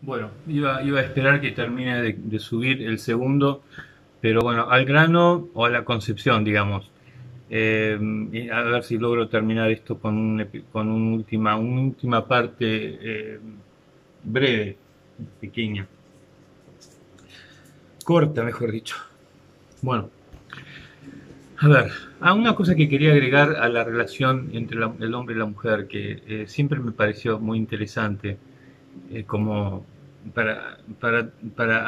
Bueno, iba a esperar que termine de subir el segundo, pero bueno, al grano o a la concepción, digamos. Y a ver si logro terminar esto con una última parte breve, pequeña, corta, mejor dicho. Bueno, a ver, una cosa que quería agregar a la relación entre el hombre y la mujer, que siempre me pareció muy interesante, como para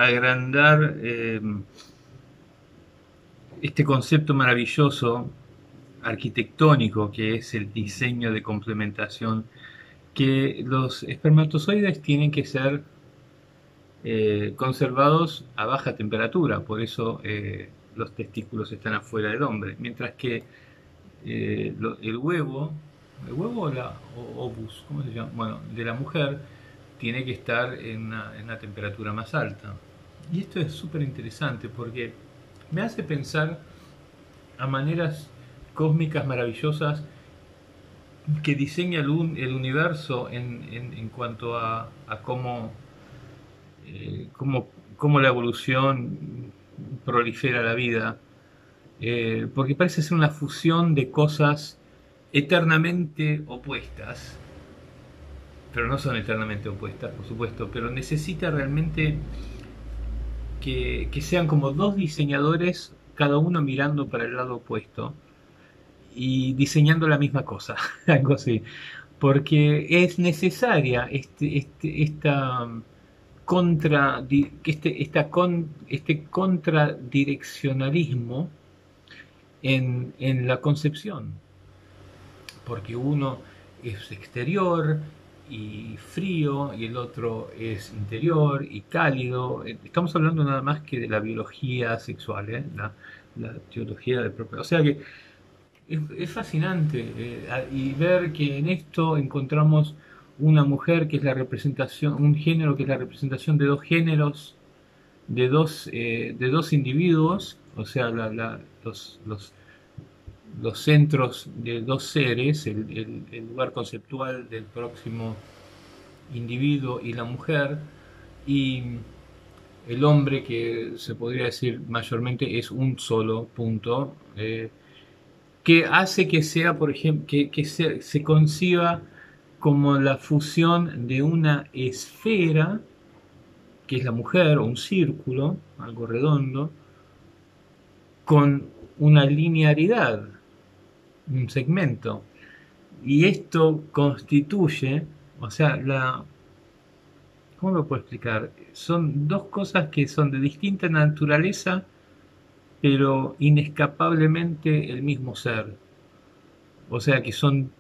agrandar este concepto maravilloso arquitectónico que es el diseño de complementación, que los espermatozoides tienen que ser conservados a baja temperatura, por eso los testículos están afuera del hombre, mientras que el huevo o obus, ¿cómo se llama? Bueno, de la mujer tiene que estar en una temperatura más alta. Y esto es súper interesante porque me hace pensar a maneras cósmicas maravillosas que diseña el universo en cuanto a cómo la evolución prolifera la vida, porque parece ser una fusión de cosas eternamente opuestas, pero no son eternamente opuestas, por supuesto, pero necesita realmente que sean como dos diseñadores, cada uno mirando para el lado opuesto y diseñando la misma cosa, algo así, porque es necesaria este contradireccionalismo en la concepción, porque uno es exterior y frío y el otro es interior y cálido. Estamos hablando nada más que de la biología sexual, la teología del propio. O sea que es fascinante y ver que en esto encontramos una mujer que es la representación, un género que es la representación de dos géneros, de dos individuos, o sea, los centros de dos seres, el lugar conceptual del próximo individuo y la mujer, y el hombre que se podría decir mayormente es un solo punto, que hace que sea, por ejemplo, que se conciba como la fusión de una esfera, que es la mujer, o un círculo, algo redondo, con una linearidad, un segmento. Y esto constituye, o sea, ¿cómo lo puedo explicar? Son dos cosas que son de distinta naturaleza, pero inescapablemente el mismo ser. O sea, que son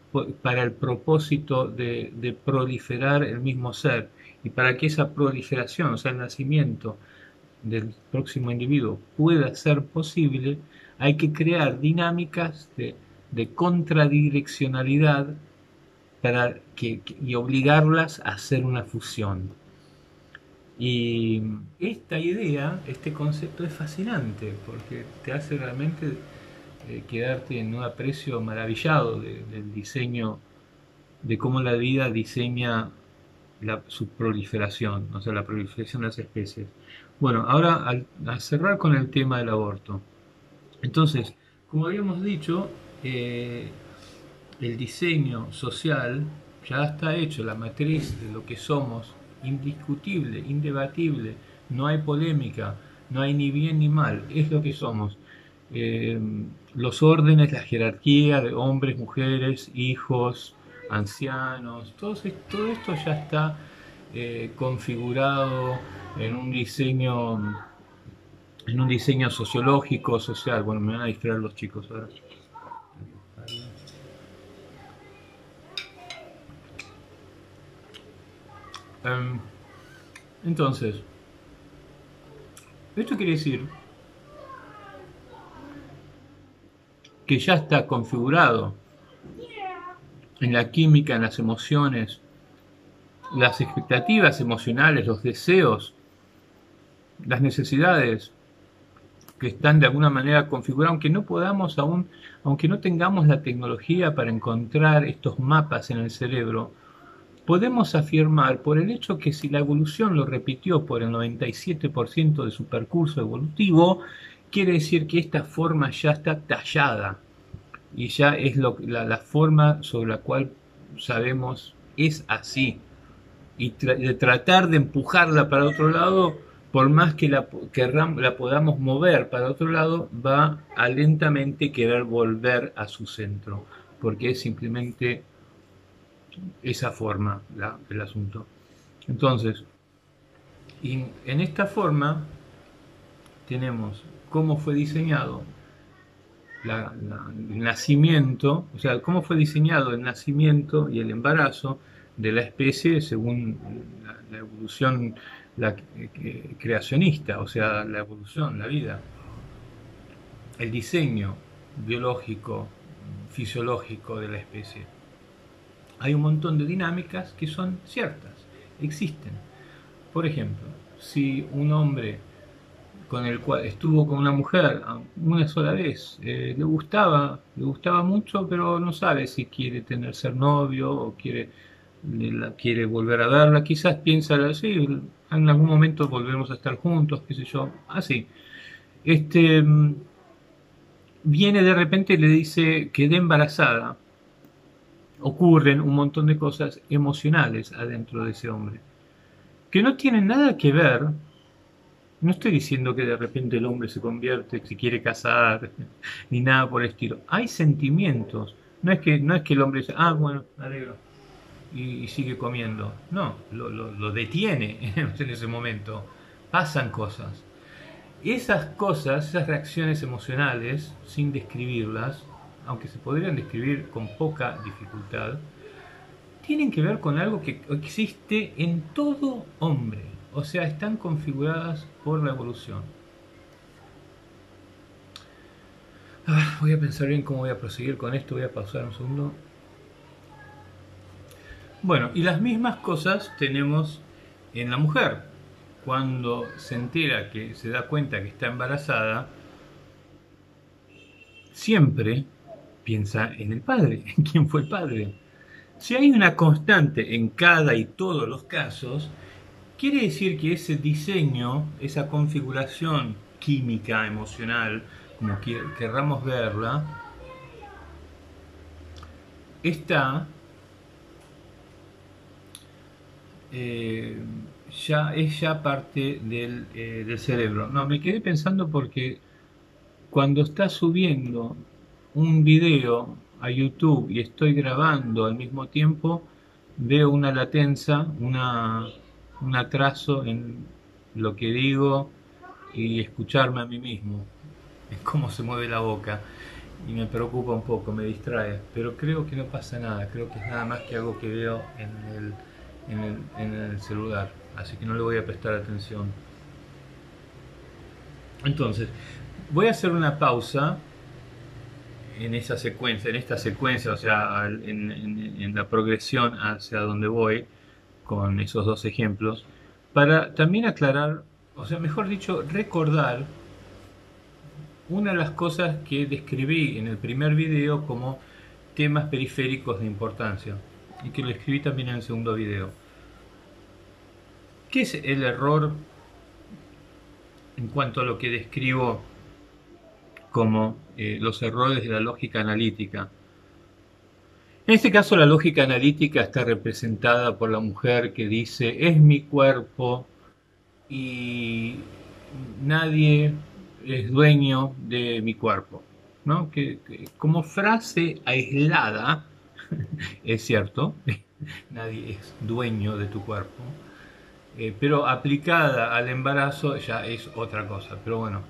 para el propósito de proliferar el mismo ser. Y para que esa proliferación, o sea, el nacimiento del próximo individuo pueda ser posible, hay que crear dinámicas de contradireccionalidad y obligarlas a hacer una fusión. Y esta idea, este concepto es fascinante porque te hace realmente quedarte en un aprecio maravillado del diseño, de cómo la vida diseña su proliferación, o sea, la proliferación de las especies. Bueno, ahora al cerrar con el tema del aborto. Entonces, como habíamos dicho, el diseño social ya está hecho, la matriz de lo que somos, indiscutible, indebatible, no hay polémica, no hay ni bien ni mal, es lo que somos. Eh, los órdenes, la jerarquía de hombres, mujeres, hijos, ancianos, todo esto ya está configurado en un diseño sociológico, social. Bueno, me van a distraer los chicos ahora. Um, entonces, esto quiere decir que ya está configurado en la química, en las emociones, las expectativas emocionales, los deseos, las necesidades que están de alguna manera configuradas, aunque no podamos aún, aunque no tengamos la tecnología para encontrar estos mapas en el cerebro, podemos afirmar por el hecho que si la evolución lo repitió por el 97% de su percurso evolutivo, quiere decir que esta forma ya está tallada y ya es la forma sobre la cual sabemos es así. Y de tratar de empujarla para otro lado, por más que la podamos mover para otro lado, va a lentamente querer volver a su centro, porque es simplemente esa forma el asunto. Entonces, en esta forma tenemos cómo fue diseñado el nacimiento, o sea, cómo fue diseñado el nacimiento y el embarazo de la especie según la evolución creacionista, o sea, la evolución, la vida, el diseño biológico, fisiológico de la especie. Hay un montón de dinámicas que son ciertas, existen. Por ejemplo, si un hombre con el cual estuvo con una mujer una sola vez, le gustaba mucho, pero no sabe si quiere ser novio o quiere volver a verla, quizás piensa, sí, en algún momento volveremos a estar juntos, qué sé yo, así. Viene de repente y le dice, quedé embarazada. Ocurren un montón de cosas emocionales adentro de ese hombre, que no tienen nada que ver. No estoy diciendo que de repente el hombre se convierte, se quiere casar, ni nada por el estilo. Hay sentimientos. No es que el hombre dice, bueno, me alegro, y sigue comiendo. No, lo detiene en ese momento. Pasan cosas. Esas cosas, esas reacciones emocionales, sin describirlas, aunque se podrían describir con poca dificultad, tienen que ver con algo que existe en todo hombre. O sea, están configuradas por la evolución. Voy a pensar bien cómo voy a proseguir con esto. Voy a pausar un segundo. Bueno, y las mismas cosas tenemos en la mujer. Cuando se entera, que se da cuenta que está embarazada, siempre piensa en el padre, en quién fue el padre. Si hay una constante en cada y todos los casos, quiere decir que ese diseño, esa configuración química, emocional, como querramos verla, está ya parte del cerebro. No, me quedé pensando porque cuando está subiendo un video a YouTube y estoy grabando al mismo tiempo, veo una latencia, un atraso en lo que digo y escucharme a mí mismo, en cómo se mueve la boca. Y me preocupa un poco, me distrae, pero creo que no pasa nada, creo que es nada más que algo que veo en el celular, así que no le voy a prestar atención. Entonces, voy a hacer una pausa en esta secuencia, o sea, en la progresión hacia donde voy con esos dos ejemplos, para también aclarar, o sea, mejor dicho, recordar una de las cosas que describí en el primer video como temas periféricos de importancia y que lo escribí también en el segundo video. ¿Qué es el error en cuanto a lo que describo como los errores de la lógica analítica? En este caso, la lógica analítica está representada por la mujer que dice, es mi cuerpo y nadie es dueño de mi cuerpo, ¿no? Que como frase aislada, es cierto, nadie es dueño de tu cuerpo, pero aplicada al embarazo ya es otra cosa, pero bueno.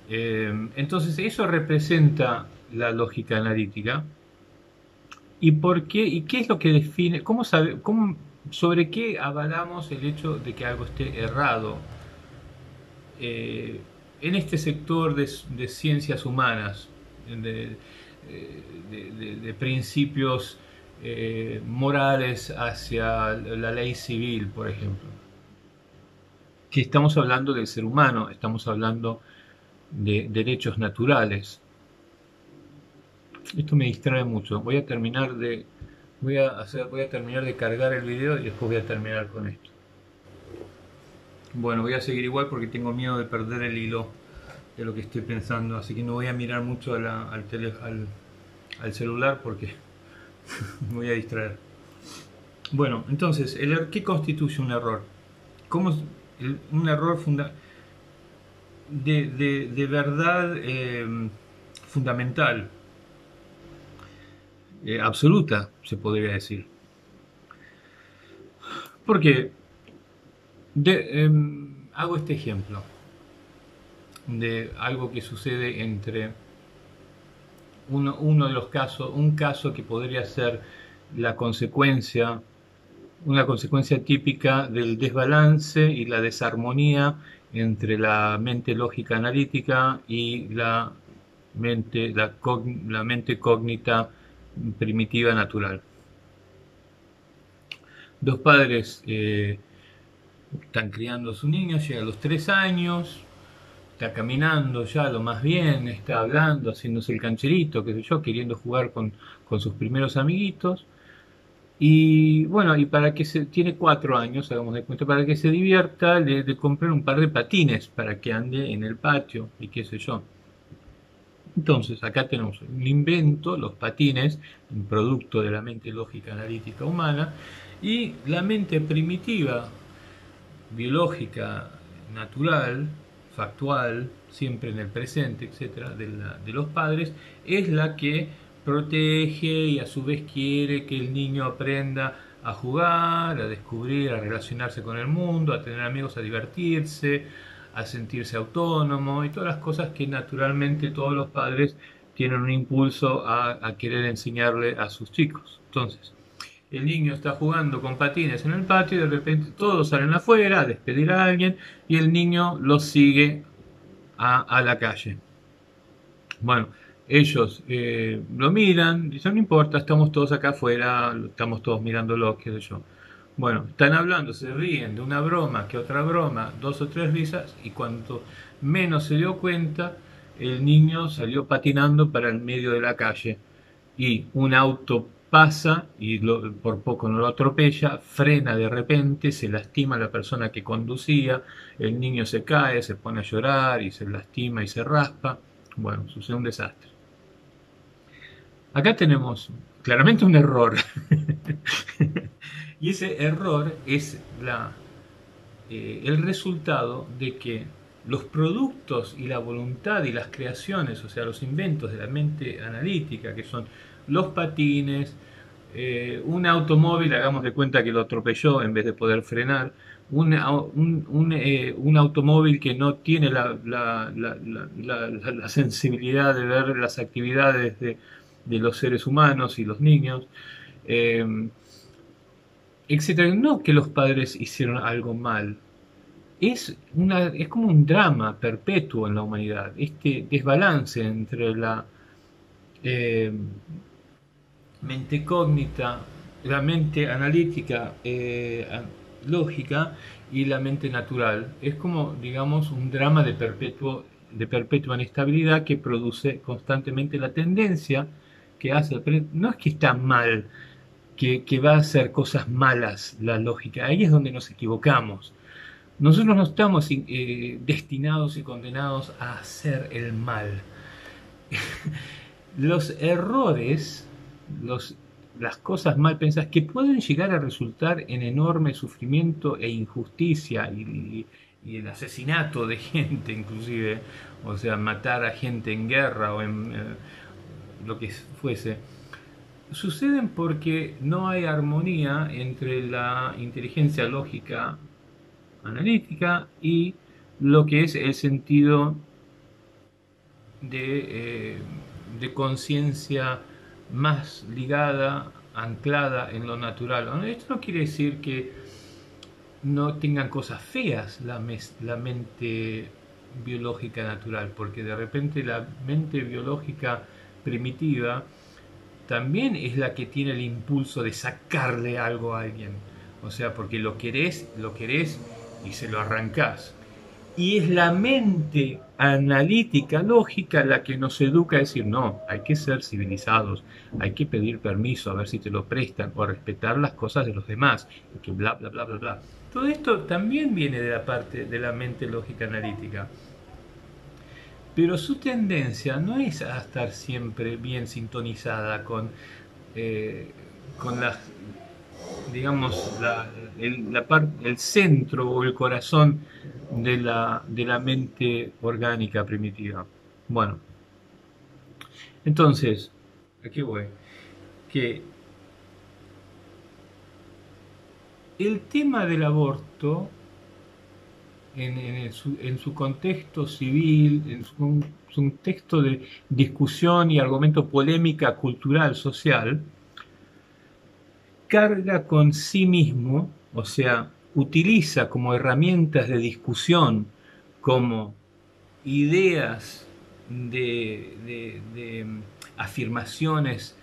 Entonces eso representa la lógica analítica. ¿Y por qué? ¿Y qué es lo que define? ¿Sobre qué avalamos el hecho de que algo esté errado? En este sector de ciencias humanas, de principios morales hacia la ley civil, por ejemplo. Que estamos hablando del ser humano, estamos hablando de derechos naturales. Esto me distrae mucho. Voy voy a terminar de cargar el video y después voy a terminar con esto. Bueno, voy a seguir igual porque tengo miedo de perder el hilo de lo que estoy pensando, así que no voy a mirar mucho al celular porque me voy a distraer. Bueno, entonces, ¿qué constituye un error? Un error de verdad fundamental, absoluta, se podría decir. Porque hago este ejemplo de algo que sucede entre uno de los casos, un caso que podría ser una consecuencia típica del desbalance y la desarmonía entre la mente lógica analítica y la mente cógnita primitiva natural. Dos padres están criando a su niño, llega a los 3 años, está caminando ya lo más bien, está hablando, haciéndose el cancherito, qué sé yo, queriendo jugar con sus primeros amiguitos. Y bueno, y tiene 4 años, hagamos de cuenta, para que se divierta, le comprar un par de patines para que ande en el patio y qué sé yo. Entonces, acá tenemos un invento, los patines, un producto de la mente lógica analítica humana, y la mente primitiva, biológica, natural, factual, siempre en el presente, etcétera, de los padres, es la que protege y a su vez quiere que el niño aprenda a jugar, a descubrir, a relacionarse con el mundo, a tener amigos, a divertirse, a sentirse autónomo y todas las cosas que naturalmente todos los padres tienen un impulso a querer enseñarle a sus chicos. Entonces, el niño está jugando con patines en el patio y de repente todos salen afuera a despedir a alguien y el niño los sigue a la calle. Bueno, ellos lo miran, dicen no importa, estamos todos acá afuera, estamos todos mirándolo, qué sé yo. Bueno, están hablando, se ríen de una broma, que otra broma, 2 o 3 risas y cuanto menos se dio cuenta, el niño salió patinando para el medio de la calle y un auto pasa y por poco no lo atropella, frena de repente, se lastima la persona que conducía, el niño se cae, se pone a llorar y se lastima y se raspa. Bueno, sucede un desastre. Acá tenemos claramente un error. Y ese error es el resultado de que los productos y la voluntad y las creaciones, o sea, los inventos de la mente analítica, que son los patines, un automóvil, hagamos de cuenta que lo atropelló en vez de poder frenar, un automóvil que no tiene la sensibilidad de ver las actividades de los seres humanos y los niños, etcétera. No que los padres hicieron algo mal, es como un drama perpetuo en la humanidad, este desbalance entre la mente cógnita, la mente analítica, lógica y la mente natural. Es como, digamos, un drama de perpetua inestabilidad que produce constantemente la tendencia que hace. Pero no es que está mal, que va a hacer cosas malas la lógica. Ahí es donde nos equivocamos. Nosotros no estamos destinados y condenados a hacer el mal. Los errores, las cosas mal pensadas, que pueden llegar a resultar en enorme sufrimiento e injusticia y el asesinato de gente inclusive, o sea, matar a gente en guerra o en lo que fuese, suceden porque no hay armonía entre la inteligencia lógica analítica y lo que es el sentido de conciencia más ligada, anclada en lo natural. Esto no quiere decir que no tengan cosas feas la mente biológica natural, porque de repente la mente biológica primitiva también es la que tiene el impulso de sacarle algo a alguien. O sea, porque lo querés y se lo arrancás. Y es la mente analítica, lógica, la que nos educa a decir, no, hay que ser civilizados, hay que pedir permiso a ver si te lo prestan, o respetar las cosas de los demás, y que bla, bla, bla, bla, bla. Todo esto también viene de la parte de la mente lógica analítica. Pero su tendencia no es a estar siempre bien sintonizada eh, con las, digamos, el centro o el corazón de la mente orgánica primitiva. Bueno, entonces, aquí voy. Que el tema del aborto, en su contexto civil, en su contexto de discusión y argumento polémica cultural, social, carga con sí mismo, o sea, utiliza como herramientas de discusión, como ideas de afirmaciones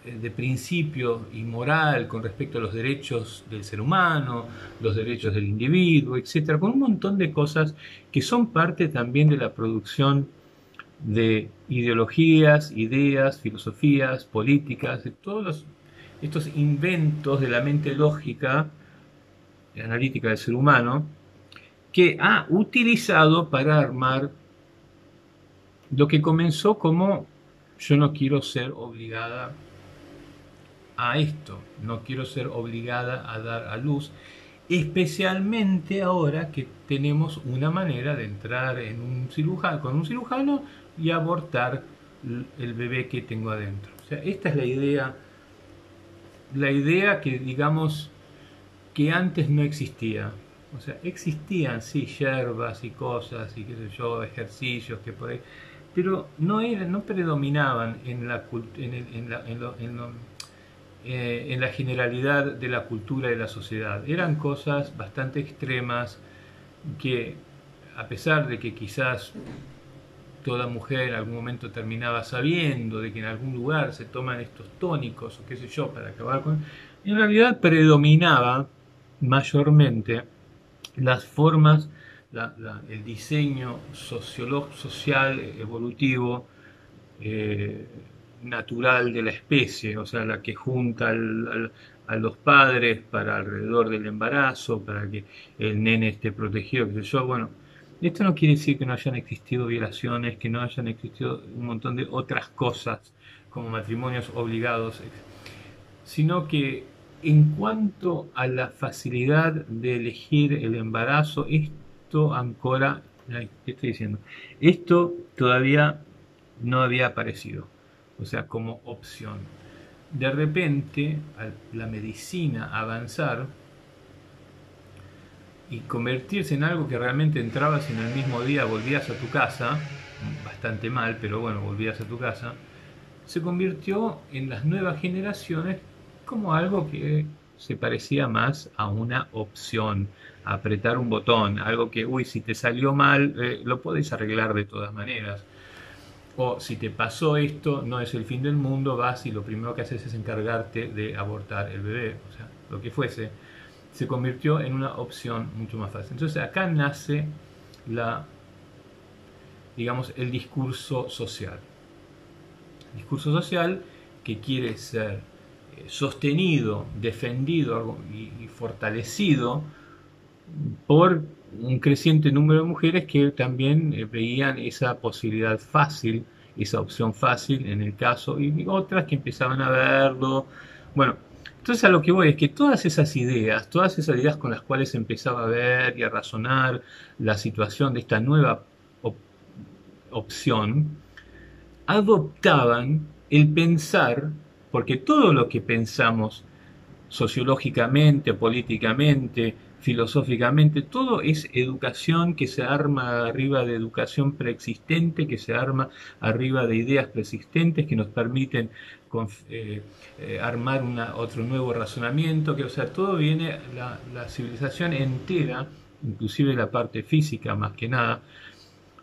de principio y moral con respecto a los derechos del ser humano, los derechos del individuo, etcétera, con un montón de cosas que son parte también de la producción de ideologías, ideas, filosofías, políticas, de todos estos inventos de la mente lógica y analítica del ser humano que ha utilizado para armar lo que comenzó como yo no quiero ser obligada a esto, no quiero ser obligada a dar a luz, especialmente ahora que tenemos una manera de entrar en un cirujano, con un cirujano y abortar el bebé que tengo adentro. O sea, esta es la idea que digamos que antes no existía. O sea, existían sí hierbas y cosas y qué sé yo, ejercicios que por ahí, pero no predominaban en en la generalidad de la cultura y de la sociedad. Eran cosas bastante extremas que, a pesar de que quizás toda mujer en algún momento terminaba sabiendo de que en algún lugar se toman estos tónicos o qué sé yo para acabar con... En realidad predominaba mayormente las formas, el diseño social, evolutivo, eh, natural de la especie, o sea, la que junta a los padres para alrededor del embarazo, para que el nene esté protegido, qué sé yo. Bueno, esto no quiere decir que no hayan existido violaciones, que no hayan existido un montón de otras cosas, como matrimonios obligados, sino que en cuanto a la facilidad de elegir el embarazo, esto ancora, ¿qué estoy diciendo? Esto todavía no había aparecido, o sea, como opción. De repente, al la medicina avanzar y convertirse en algo que realmente entrabas en el mismo día, volvías a tu casa, bastante mal, pero bueno, volvías a tu casa, se convirtió en las nuevas generaciones como algo que se parecía más a una opción, a apretar un botón, algo que, uy, si te salió mal, lo podéis arreglar de todas maneras. O si te pasó esto, no es el fin del mundo, vas y lo primero que haces es encargarte de abortar el bebé, o sea, lo que fuese, se convirtió en una opción mucho más fácil. Entonces acá nace la, digamos, el discurso social. Discurso social que quiere ser sostenido, defendido y fortalecido por un creciente número de mujeres que también veían esa posibilidad fácil, esa opción fácil en el caso, y otras que empezaban a verlo. Bueno, entonces a lo que voy es que todas esas ideas con las cuales empezaba a ver y a razonar la situación de esta nueva op opción, adoptaban el pensar, porque todo lo que pensamos sociológicamente, políticamente, filosóficamente, todo es educación que se arma arriba de educación preexistente, que se arma arriba de ideas preexistentes que nos permiten armar otro nuevo razonamiento, que o sea, todo viene, la civilización entera, inclusive la parte física más que nada,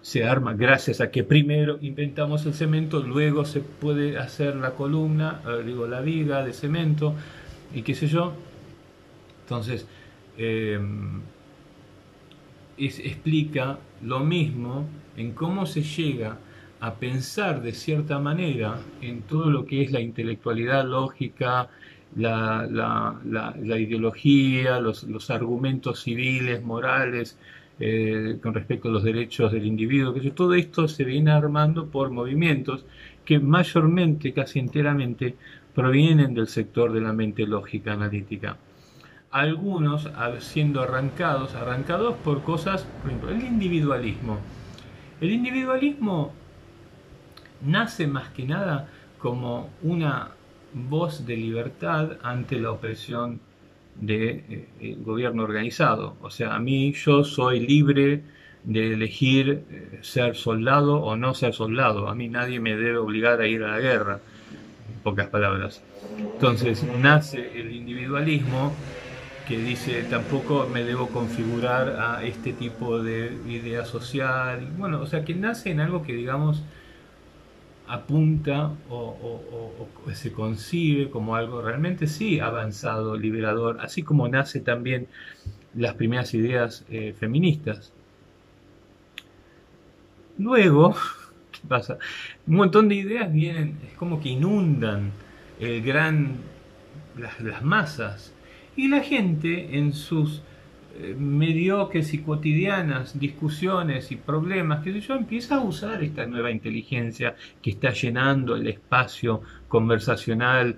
se arma gracias a que primero inventamos el cemento, luego se puede hacer la columna, digo la viga de cemento y qué sé yo. Entonces, eh, explica lo mismo en cómo se llega a pensar de cierta manera en todo lo que es la intelectualidad lógica, la ideología, los argumentos civiles, morales, con respecto a los derechos del individuo, que todo esto se viene armando por movimientos que mayormente, casi enteramente, provienen del sector de la mente lógica analítica. Algunos siendo arrancados por cosas, por ejemplo, el individualismo. El individualismo nace más que nada como una voz de libertad ante la opresión del gobierno organizado. O sea, yo soy libre de elegir ser soldado o no ser soldado. A mí nadie me debe obligar a ir a la guerra, en pocas palabras. Entonces nace el individualismo que dice tampoco me debo configurar a este tipo de idea social. Bueno, o sea, que nace en algo que, digamos, apunta o se concibe como algo realmente sí avanzado, liberador, así como nace también las primeras ideas feministas. Luego, ¿qué pasa? Un montón de ideas vienen, es como que inundan el las masas, y la gente en sus mediocres y cotidianas discusiones y problemas, que yo, empieza a usar esta nueva inteligencia que está llenando el espacio conversacional,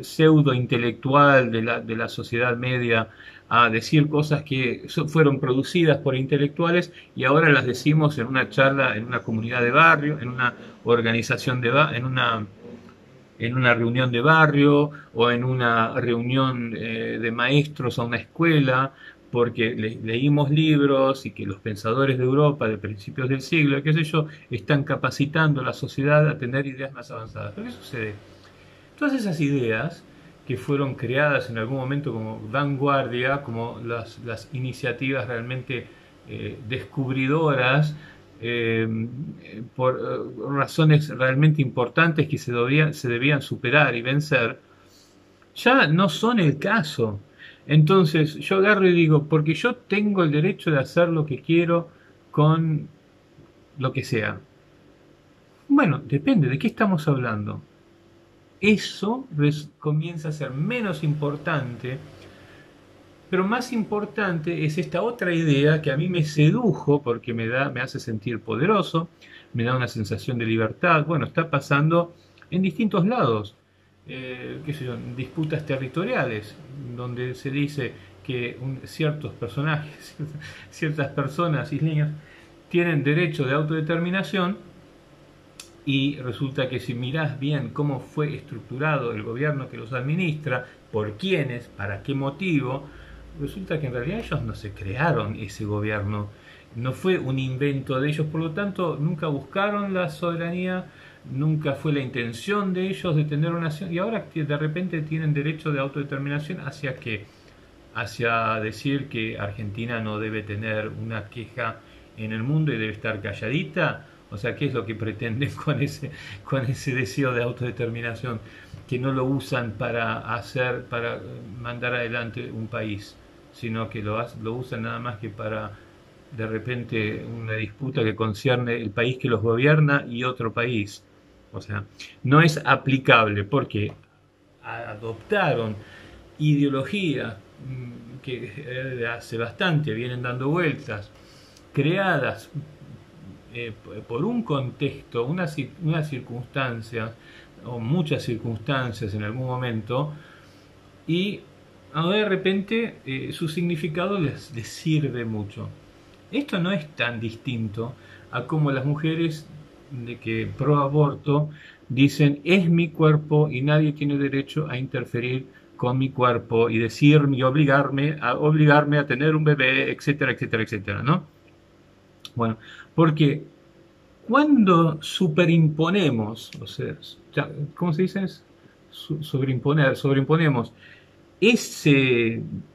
pseudo intelectual de la sociedad media, a decir cosas que fueron producidas por intelectuales y ahora las decimos en una charla, en una comunidad de barrio, en una organización en una reunión de barrio o en una reunión de maestros a una escuela, porque leímos libros y que los pensadores de Europa de principios del siglo, qué sé yo, están capacitando a la sociedad a tener ideas más avanzadas. ¿Pero qué sucede? Todas esas ideas que fueron creadas en algún momento como vanguardia, como las iniciativas realmente descubridoras, eh, por razones realmente importantes que se debían superar y vencer, ya no son el caso. Entonces yo agarro y digo, porque yo tengo el derecho de hacer lo que quiero con lo que sea. Bueno, depende de qué estamos hablando. Eso comienza a ser menos importante, pero más importante es esta otra idea que a mí me sedujo porque me hace sentir poderoso, me da una sensación de libertad. Bueno, está pasando en distintos lados, qué sé yo, en disputas territoriales, donde se dice que ciertos personajes, ciertas personas isleñas tienen derecho de autodeterminación, y resulta que si mirás bien cómo fue estructurado el gobierno que los administra, por quiénes, para qué motivo, resulta que en realidad ellos no se crearon ese gobierno, no fue un invento de ellos, por lo tanto nunca buscaron la soberanía, nunca fue la intención de ellos de tener una nación, y ahora que de repente tienen derecho de autodeterminación, ¿hacia qué? Hacia decir que Argentina no debe tener una queja en el mundo y debe estar calladita. O sea, ¿qué es lo que pretenden con ese deseo de autodeterminación? Que no lo usan para mandar adelante un país, sino que lo usan nada más que para de repente una disputa que concierne el país que los gobierna y otro país. O sea, no es aplicable porque adoptaron ideologías que hace bastante vienen dando vueltas, creadas por un contexto, una circunstancia, o muchas circunstancias en algún momento, y ahora de repente su significado les sirve mucho. Esto no es tan distinto a como las mujeres de que pro aborto dicen es mi cuerpo y nadie tiene derecho a interferir con mi cuerpo y decirme y obligarme a tener un bebé, etcétera, etcétera, etcétera, ¿no? Bueno, porque cuando superimponemos, o sea, ¿cómo se dice? Sobreimponemos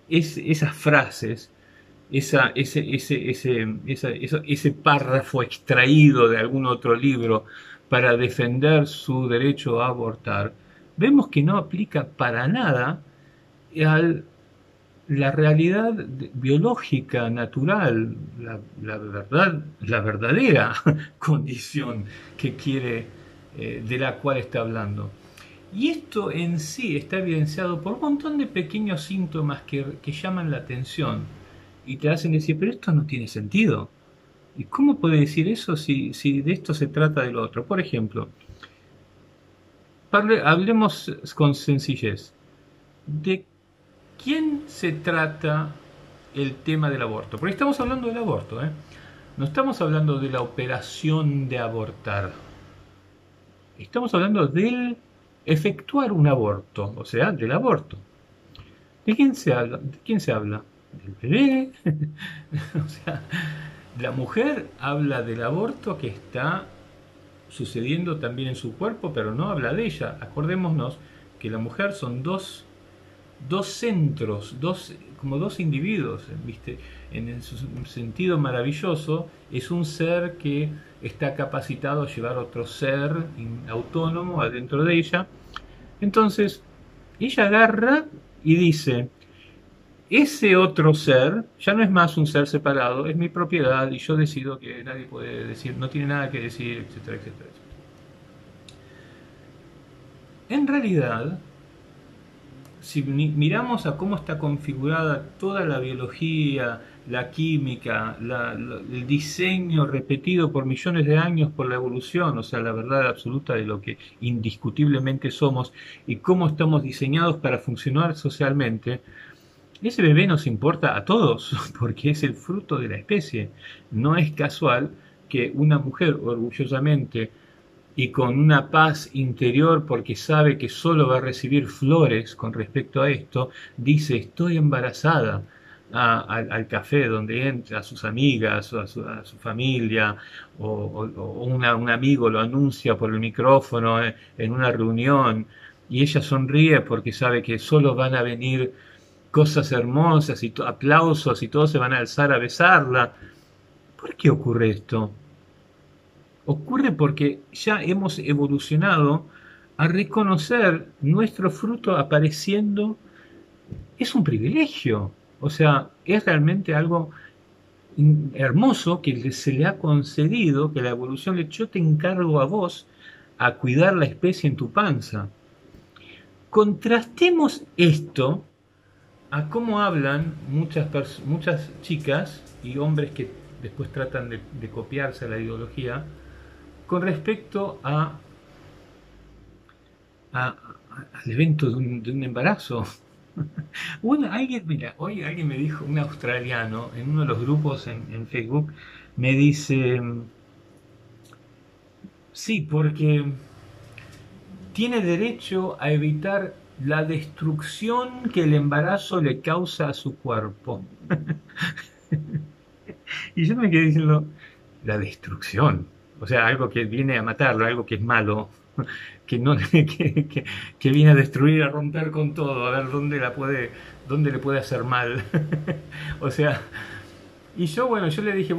esas frases, ese párrafo extraído de algún otro libro para defender su derecho a abortar, vemos que no aplica para nada a la realidad biológica, natural, la verdad, la verdadera condición que quiere, de la cual está hablando. Y esto en sí está evidenciado por un montón de pequeños síntomas que llaman la atención y te hacen decir, pero esto no tiene sentido. ¿Y cómo puede decir eso si de esto se trata de lo otro? Por ejemplo, hablemos con sencillez. ¿De quién se trata el tema del aborto? Porque estamos hablando del aborto, ¿eh? No estamos hablando de la operación de abortar. Estamos hablando del efectuar un aborto, o sea, del aborto. ¿De quién se habla? ¿De quién se habla? ¿Del bebé? O sea, la mujer habla del aborto que está sucediendo también en su cuerpo, pero no habla de ella. Acordémonos que la mujer son dos centros, como dos individuos, ¿viste? En su sentido maravilloso, es un ser que está capacitado a llevar otro ser autónomo adentro de ella. Entonces, ella agarra y dice, ese otro ser ya no es más un ser separado, es mi propiedad y yo decido que nadie puede decir, no tiene nada que decir, etcétera, etcétera, etcétera. En realidad, si miramos a cómo está configurada toda la biología, la química, el diseño repetido por millones de años por la evolución, o sea, la verdad absoluta de lo que indiscutiblemente somos y cómo estamos diseñados para funcionar socialmente, ese bebé nos importa a todos porque es el fruto de la especie. No es casual que una mujer orgullosamente y con una paz interior porque sabe que solo va a recibir flores con respecto a esto, dice estoy embarazada al café donde entra, a sus amigas o a su familia o un amigo lo anuncia por el micrófono en una reunión y ella sonríe porque sabe que solo van a venir cosas hermosas y aplausos y todos se van a alzar a besarla. ¿Por qué ocurre esto? Ocurre porque ya hemos evolucionado a reconocer nuestro fruto apareciendo. Es un privilegio, o sea, es realmente algo hermoso que se le ha concedido, que la evolución le yo te encargo a vos a cuidar la especie en tu panza. Contrastemos esto a cómo hablan muchas chicas y hombres que después tratan de copiarse a la ideología con respecto al evento de un embarazo. Bueno, mira, hoy alguien me dijo, un australiano, en uno de los grupos en Facebook, me dice, sí, porque tiene derecho a evitar la destrucción que el embarazo le causa a su cuerpo. Y yo me quedé diciendo, la destrucción, o sea, algo que viene a matarlo, algo que es malo, que no que viene a destruir, a romper con todo, a ver dónde le puede hacer mal. O sea, y yo, bueno, yo le dije,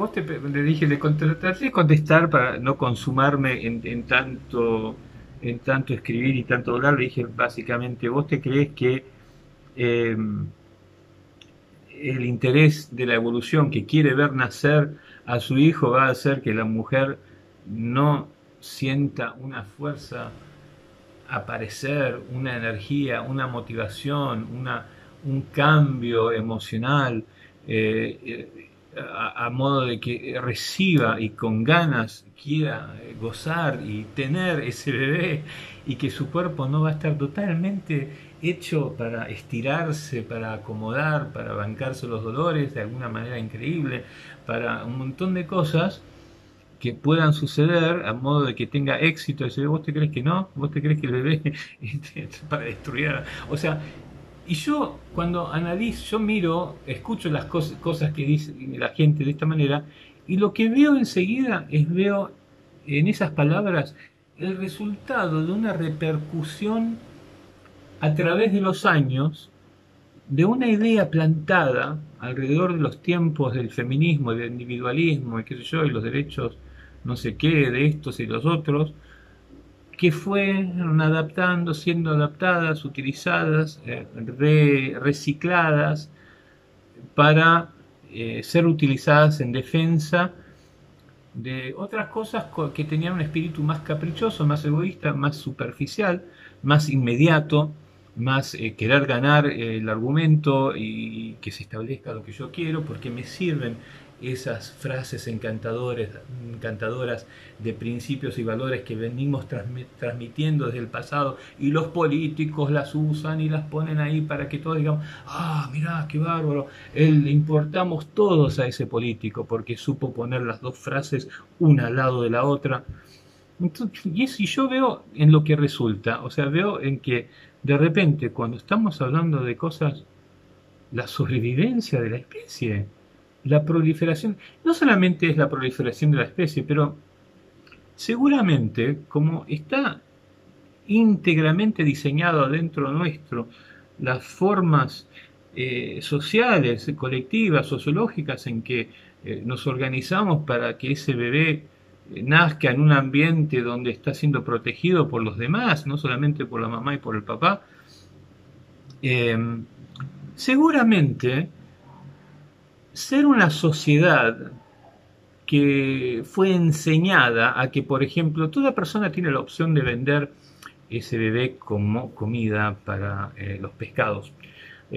le traté de contestar para no consumarme en tanto escribir y tanto hablar, le dije básicamente, ¿vos te crees que eh, el interés de la evolución que quiere ver nacer a su hijo va a hacer que la mujer no sienta una fuerza aparecer, una energía, una motivación, un cambio emocional, a modo de que reciba y con ganas quiera gozar y tener ese bebé y que su cuerpo no va a estar totalmente hecho para estirarse, para acomodar, para bancarse los dolores de alguna manera increíble, para un montón de cosas que puedan suceder a modo de que tenga éxito. Y ¿vos te crees que no? ¿Vos te crees que el bebé para destruir? O sea, y yo cuando analizo, yo miro, escucho las cosas que dice la gente de esta manera, y lo que veo enseguida veo en esas palabras el resultado de una repercusión a través de los años de una idea plantada alrededor de los tiempos del feminismo, del individualismo, y qué sé yo, y los derechos no sé qué, de estos y los otros, que fueron siendo adaptadas, utilizadas, recicladas para ser utilizadas en defensa de otras cosas que tenían un espíritu más caprichoso, más egoísta, más superficial, más inmediato, más querer ganar el argumento y que se establezca lo que yo quiero, porque me sirven esas frases encantadoras de principios y valores que venimos transmitiendo desde el pasado, y los políticos las usan y las ponen ahí para que todos digamos, ah, mirá, qué bárbaro, le importamos todos a ese político porque supo poner las dos frases una al lado de la otra. Entonces, y yo veo en lo que resulta, o sea, veo en que de repente cuando estamos hablando de cosas, la sobrevivencia de la especie, la proliferación, no solamente es la proliferación de la especie, pero seguramente como está íntegramente diseñado adentro nuestro, las formas sociales, colectivas, sociológicas en que nos organizamos para que ese bebé nazca en un ambiente donde está siendo protegido por los demás, no solamente por la mamá y por el papá, seguramente ser una sociedad que fue enseñada a que, por ejemplo, toda persona tiene la opción de vender ese bebé como comida para los pescados.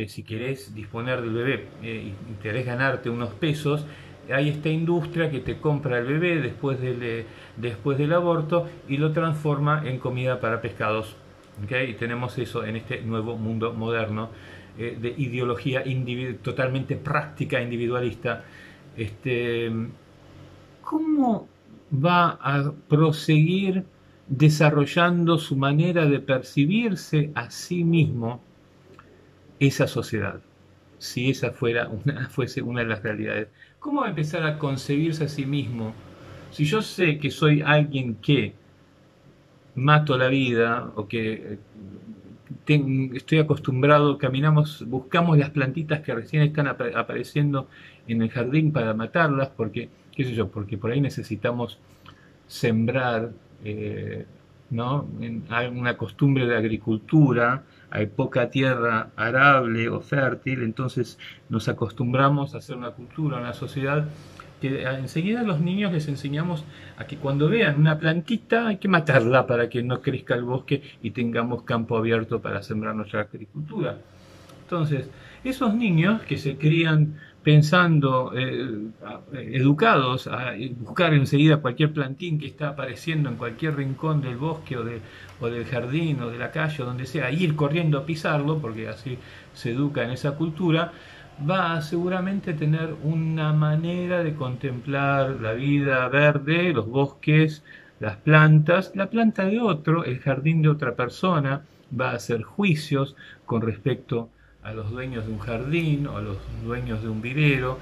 Si querés disponer del bebé y querés ganarte unos pesos, hay esta industria que te compra el bebé después del aborto y lo transforma en comida para pescados. ¿Okay? Y tenemos eso en este nuevo mundo moderno de ideología totalmente práctica, individualista. ¿Cómo va a proseguir desarrollando su manera de percibirse a sí mismo esa sociedad, si esa fuese una de las realidades? ¿Cómo va a empezar a concebirse a sí mismo si yo sé que soy alguien que mato la vida o que estoy acostumbrado, buscamos las plantitas que recién están apareciendo en el jardín para matarlas, porque, qué sé yo, porque por ahí necesitamos sembrar, ¿no? Hay una costumbre de agricultura, hay poca tierra arable o fértil, entonces nos acostumbramos a hacer una cultura, una sociedad que enseguida a los niños les enseñamos a que cuando vean una plantita hay que matarla para que no crezca el bosque y tengamos campo abierto para sembrar nuestra agricultura. Entonces, esos niños que se crían pensando, educados a buscar enseguida cualquier plantín que está apareciendo en cualquier rincón del bosque o del jardín o de la calle o donde sea, ir corriendo a pisarlo, porque así se educa en esa cultura, va a seguramente tener una manera de contemplar la vida verde, los bosques, las plantas, la planta de otro, el jardín de otra persona, va a hacer juicios con respecto a los dueños de un jardín o a los dueños de un vivero,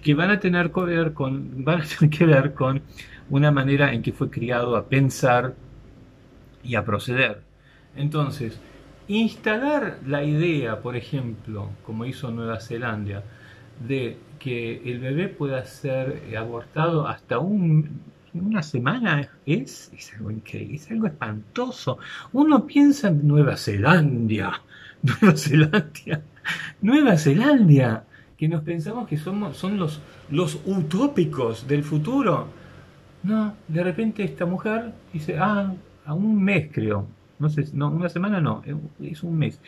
que van a tener que ver con una manera en que fue criado a pensar y a proceder. Entonces, instalar la idea, por ejemplo, como hizo Nueva Zelanda, de que el bebé pueda ser abortado hasta una semana es algo increíble, es algo espantoso. Uno piensa en Nueva Zelanda, Nueva Zelanda, Nueva Zelanda, que nos pensamos que son los utópicos del futuro. No, de repente esta mujer dice, a un mes creo. No sé, no, una semana no, es un mes.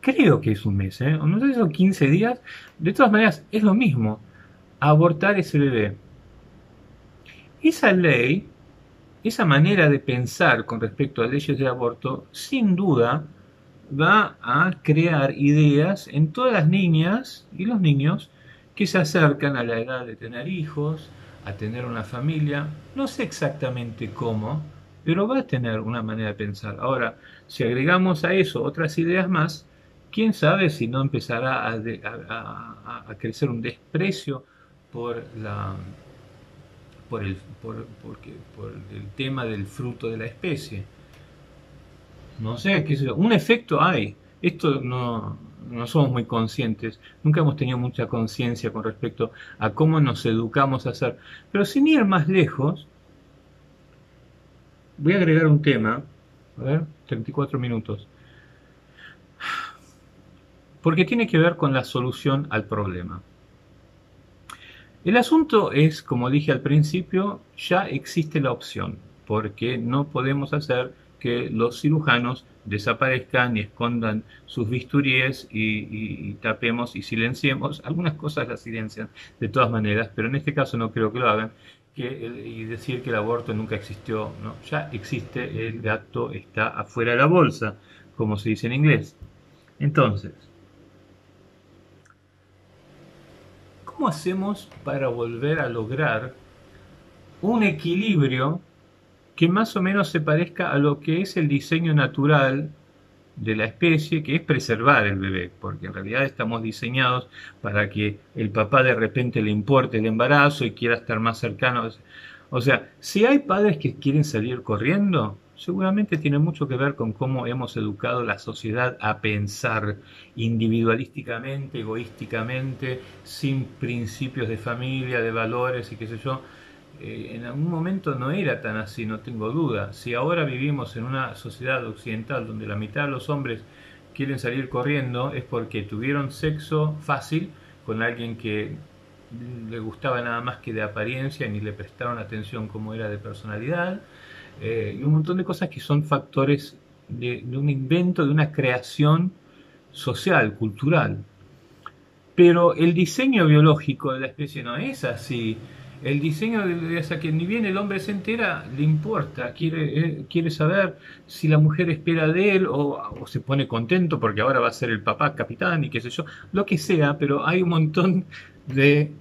Creo que es un mes, ¿eh? No sé si son 15 días. De todas maneras, es lo mismo. Abortar ese bebé. Esa ley, esa manera de pensar con respecto a leyes de aborto, sin duda va a crear ideas en todas las niñas y los niños que se acercan a la edad de tener hijos, a tener una familia. No sé exactamente cómo, pero va a tener una manera de pensar. Ahora, si agregamos a eso otras ideas más, quién sabe si no empezará a crecer un desprecio por por el tema del fruto de la especie. No sé, qué sé yo. Un efecto hay. Esto no somos muy conscientes. Nunca hemos tenido mucha conciencia con respecto a cómo nos educamos a hacer. Pero sin ir más lejos, voy a agregar un tema. A ver, 34 minutos. porque tiene que ver con la solución al problema. El asunto es, como dije al principio, ya existe la opción, porque no podemos hacer que los cirujanos desaparezcan y escondan sus bisturíes y tapemos y silenciemos. Algunas cosas las silencian de todas maneras, pero en este caso no creo que lo hagan. Y decir que el aborto nunca existió, ¿no? Ya existe, el gato está afuera de la bolsa, como se dice en inglés. Entonces, ¿cómo hacemos para volver a lograr un equilibrio que más o menos se parezca a lo que es el diseño natural de la especie, que es preservar el bebé? Porque en realidad estamos diseñados para que el papá de repente le importe el embarazo y quiera estar más cercano. O sea, si hay padres que quieren salir corriendo, seguramente tiene mucho que ver con cómo hemos educado la sociedad a pensar individualísticamente, egoísticamente, sin principios de familia, de valores y qué sé yo. En algún momento no era tan así, no tengo duda. Si ahora vivimos en una sociedad occidental donde la mitad de los hombres quieren salir corriendo, es porque tuvieron sexo fácil con alguien que le gustaba nada más que de apariencia, ni le prestaron atención como era de personalidad, y un montón de cosas que son factores de un invento, de una creación social, cultural. Pero el diseño biológico de la especie no es así. El diseño de esa que ni bien el hombre se entera, le importa, quiere saber si la mujer espera de él o se pone contento porque ahora va a ser el papá capitán y qué sé yo, lo que sea, pero hay un montón de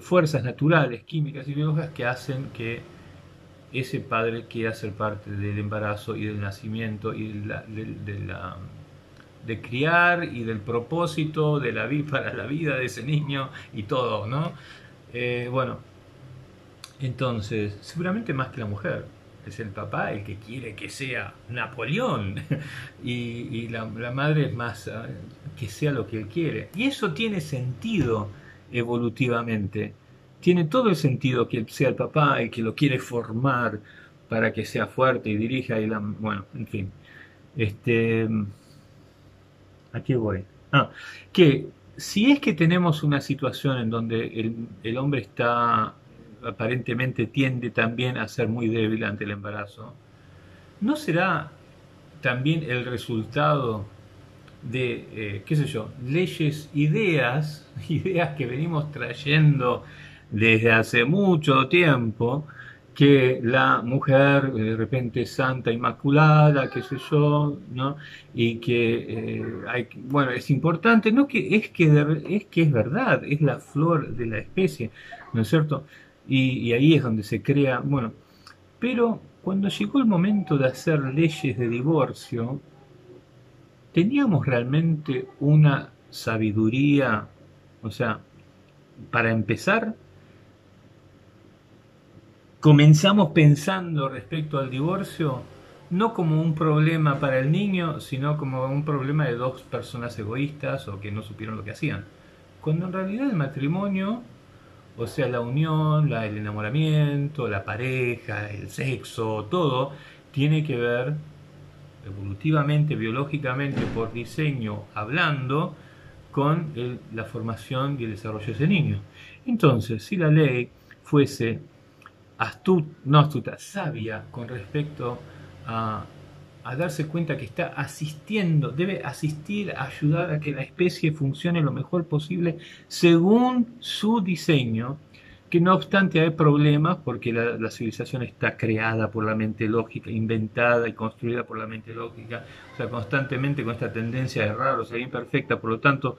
fuerzas naturales, químicas y biológicas que hacen que ese padre quiera ser parte del embarazo y del nacimiento y de criar y del propósito de la vida para la vida de ese niño y todo, ¿no? Bueno, entonces, seguramente más que la mujer. Es el papá el que quiere que sea Napoleón y la madre es más que sea lo que él quiere. Y eso tiene sentido evolutivamente. Tiene todo el sentido que sea el papá el que lo quiere formar para que sea fuerte y dirija bueno, en fin. Este, ¿A qué voy? Ah, que si es que tenemos una situación en donde el hombre está, aparentemente tiende también a ser muy débil ante el embarazo, ¿no será también el resultado de, qué sé yo, leyes, ideas que venimos trayendo desde hace mucho tiempo, que la mujer de repente es santa, inmaculada, qué sé yo, ¿no? Y que bueno, es importante, no que es que es verdad, es la flor de la especie, ¿no es cierto? Y ahí es donde se crea, bueno, pero cuando llegó el momento de hacer leyes de divorcio, ¿teníamos realmente una sabiduría? O sea, para empezar, comenzamos pensando respecto al divorcio no como un problema para el niño, sino como un problema de dos personas egoístas o que no supieron lo que hacían. Cuando en realidad el matrimonio, o sea, la unión, el enamoramiento, la pareja, el sexo, todo, tiene que ver evolutivamente, biológicamente, por diseño, hablando, con la formación y el desarrollo de ese niño. Entonces, si la ley fuese no astuta, sabia con respecto a, a darse cuenta que está asistiendo, debe asistir, ayudar a que la especie funcione lo mejor posible según su diseño, que no obstante hay problemas porque la civilización está creada por la mente lógica, inventada y construida por la mente lógica, o sea, constantemente con esta tendencia a errar, o sea, imperfecta, por lo tanto,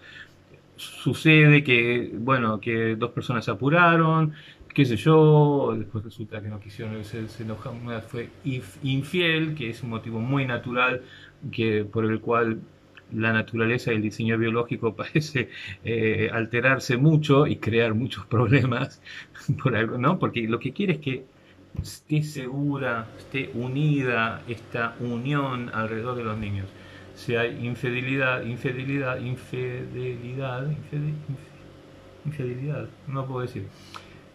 sucede que, bueno, que dos personas se apuraron, qué sé yo, después resulta que no quisieron, se enojaron, una fue infiel, que es un motivo muy natural, por el cual la naturaleza y el diseño biológico parece alterarse mucho y crear muchos problemas por algo, ¿no? Porque lo que quiere es que esté segura, esté unida esta unión alrededor de los niños. Si hay infidelidad, no puedo decir.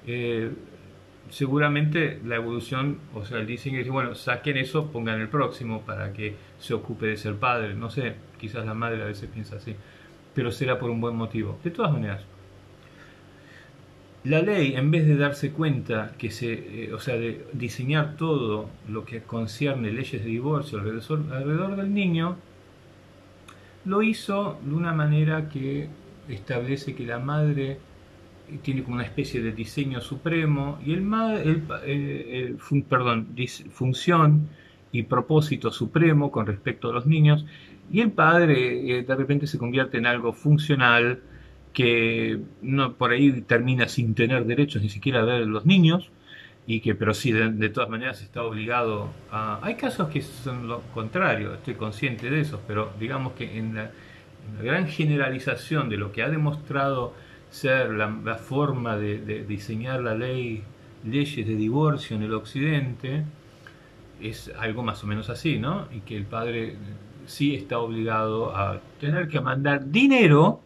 Eh, Seguramente la evolución, o sea, el diseño dice, bueno, saquen eso, pongan el próximo para que se ocupe de ser padre. No sé, quizás la madre a veces piensa así. pero será por un buen motivo. De todas maneras, la ley, en vez de darse cuenta o sea, de diseñar todo lo que concierne leyes de divorcio alrededor del niño, lo hizo de una manera que establece que la madre tiene como una especie de diseño supremo y función y propósito supremo con respecto a los niños, y el padre de repente se convierte en algo funcional que no, por ahí termina sin tener derechos ni siquiera a ver los niños, y que pero sí de todas maneras está obligado a... Hay casos que son lo contrario, estoy consciente de eso, pero digamos que en la gran generalización de lo que ha demostrado ser la forma de diseñar leyes de divorcio en el occidente, es algo más o menos así, ¿no? Y que el padre sí está obligado a tener que mandar dinero,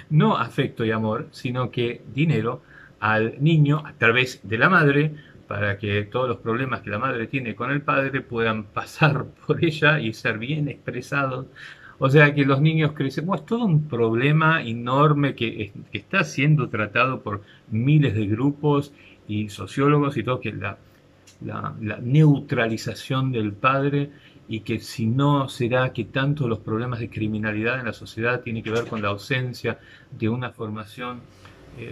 no afecto y amor, sino que dinero al niño a través de la madre, para que todos los problemas que la madre tiene con el padre puedan pasar por ella y ser bien expresados. O sea que los niños crecen, bueno, es todo un problema enorme que está siendo tratado por miles de grupos y sociólogos y todo, que la neutralización del padre, y que si no será que tanto los problemas de criminalidad en la sociedad tiene que ver con la ausencia de una formación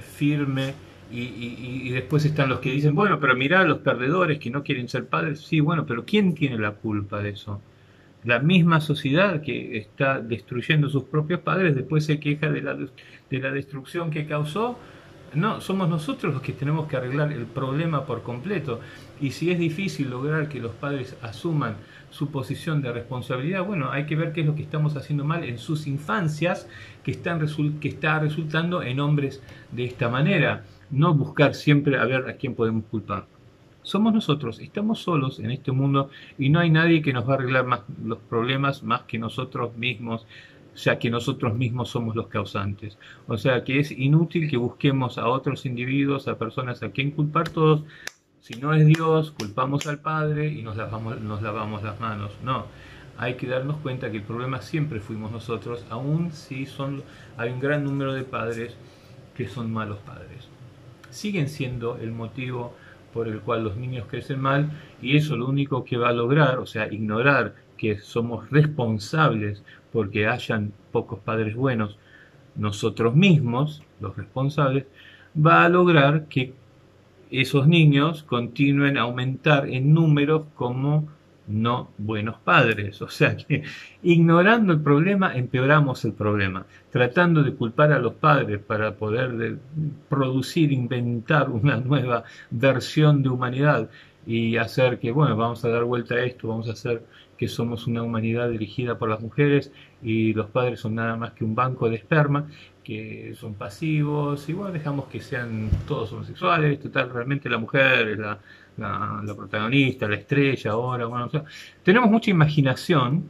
firme, y después están los que dicen, bueno, pero mirá los perdedores que no quieren ser padres. Sí, bueno, pero ¿quién tiene la culpa de eso? La misma sociedad que está destruyendo sus propios padres después se queja de la destrucción que causó. No, somos nosotros los que tenemos que arreglar el problema por completo. Y si es difícil lograr que los padres asuman su posición de responsabilidad, bueno, hay que ver qué es lo que estamos haciendo mal en sus infancias, que está resultando en hombres de esta manera. No buscar siempre a ver a quién podemos culpar. Somos nosotros, estamos solos en este mundo y no hay nadie que nos va a arreglar más los problemas más que nosotros mismos, o sea que nosotros mismos somos los causantes. O sea que es inútil que busquemos a otros individuos, a personas a quien culpar todos. Si no es Dios, culpamos al Padre y nos lavamos las manos. No, hay que darnos cuenta que el problema siempre fuimos nosotros, aun si hay un gran número de padres que son malos padres. Siguen siendo el motivo por el cual los niños crecen mal, y eso lo único que va a lograr, o sea, ignorar que somos responsables porque hayan pocos padres buenos, nosotros mismos, los responsables, va a lograr que esos niños continúen a aumentar en números como no buenos padres. O sea que ignorando el problema empeoramos el problema, tratando de culpar a los padres para poder producir, inventar una nueva versión de humanidad y hacer que, bueno, vamos a dar vuelta a esto, vamos a hacer que somos una humanidad dirigida por las mujeres y los padres son nada más que un banco de esperma, que son pasivos, y bueno, dejamos que sean todos homosexuales, total, realmente la mujer es la protagonista, la estrella ahora, bueno, o sea, tenemos mucha imaginación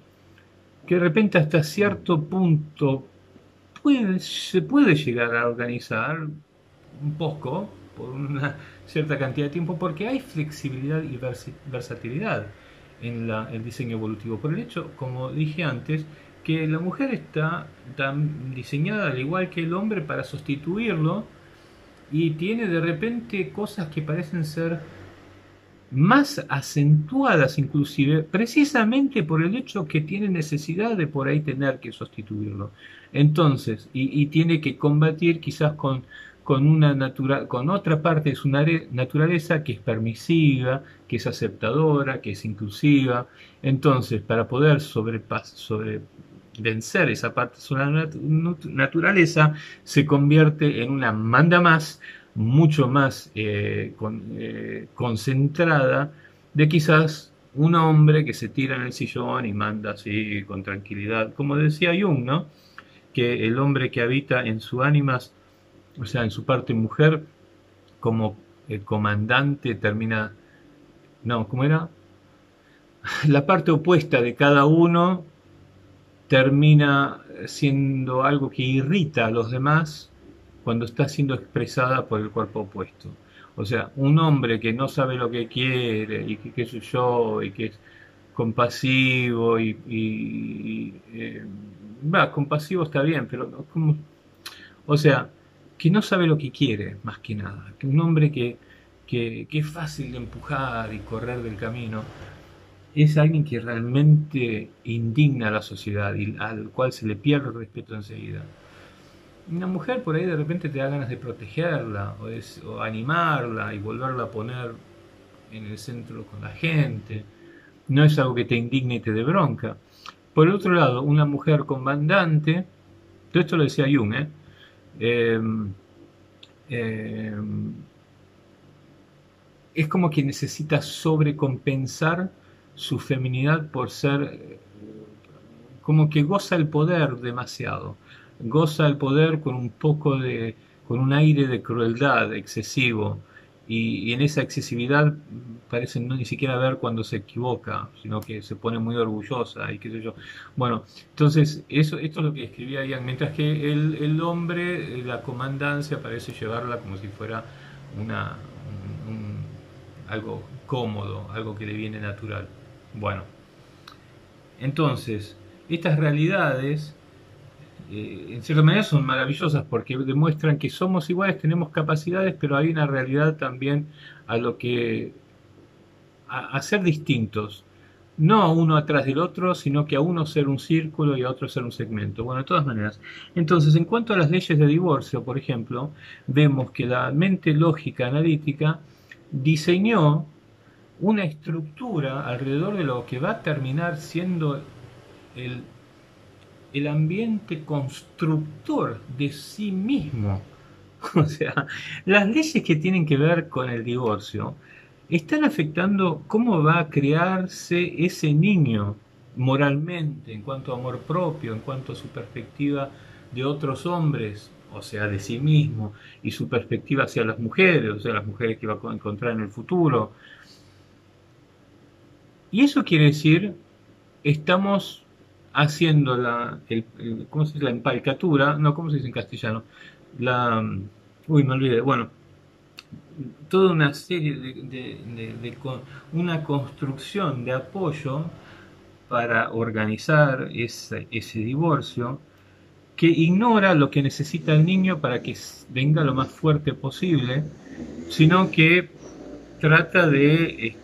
que de repente hasta cierto punto se puede llegar a organizar un poco por una cierta cantidad de tiempo, porque hay flexibilidad y versatilidad en el diseño evolutivo, por el hecho, como dije antes, que la mujer está tan diseñada al igual que el hombre para sustituirlo, y tiene de repente cosas que parecen ser más acentuadas inclusive, precisamente por el hecho que tiene necesidad de por ahí tener que sustituirlo. Entonces, y tiene que combatir quizás con otra parte de su naturaleza que es permisiva, que es aceptadora, que es inclusiva. Entonces, para poder vencer esa parte de su naturaleza, se convierte en una manda más, mucho más concentrada, de quizás un hombre que se tira en el sillón y manda así con tranquilidad, como decía Jung, ¿no? Que el hombre que habita en su ánimas, o sea, en su parte mujer, como el comandante termina, no, ¿cómo era? La parte opuesta de cada uno termina siendo algo que irrita a los demás cuando está siendo expresada por el cuerpo opuesto. O sea, un hombre que no sabe lo que quiere y que qué sé yo, y que es compasivo y va, compasivo está bien, pero como, o sea, que no sabe lo que quiere, más que nada. Que un hombre que es fácil de empujar y correr del camino, es alguien que realmente indigna a la sociedad y al cual se le pierde el respeto enseguida. Una mujer por ahí de repente te da ganas de protegerla o animarla y volverla a poner en el centro con la gente. No es algo que te indigne y te dé bronca. Por el otro lado, una mujer comandante, todo esto lo decía Jung, Eh, eh, es como que necesita sobrecompensar su feminidad por ser, como que goza el poder demasiado, goza el poder con un poco de, con un aire de crueldad excesivo, y en esa excesividad parece no ni siquiera ver cuando se equivoca, sino que se pone muy orgullosa y qué sé yo. Bueno, entonces esto es lo que escribía Ian, mientras que el hombre, la comandancia parece llevarla como si fuera una, algo cómodo, algo que le viene natural. Bueno, entonces, estas realidades, en cierta manera, son maravillosas porque demuestran que somos iguales, tenemos capacidades, pero hay una realidad también a lo que a ser distintos. No a uno atrás del otro, sino que a uno ser un círculo y a otro ser un segmento. Bueno, de todas maneras. Entonces, en cuanto a las leyes de divorcio, por ejemplo, vemos que la mente lógica analítica diseñó una estructura alrededor de lo que va a terminar siendo el, el ambiente constructor de sí mismo. O sea, las leyes que tienen que ver con el divorcio están afectando cómo va a crearse ese niño moralmente, en cuanto a amor propio, en cuanto a su perspectiva de otros hombres, o sea, de sí mismo, y su perspectiva hacia las mujeres, o sea, las mujeres que va a encontrar en el futuro. Y eso quiere decir, estamos haciendo ¿cómo se dice? La empalcatura, no, ¿cómo se dice en castellano? La, uy, me olvidé, bueno, toda una serie una construcción de apoyo para organizar ese divorcio que ignora lo que necesita el niño para que venga lo más fuerte posible, sino que trata de,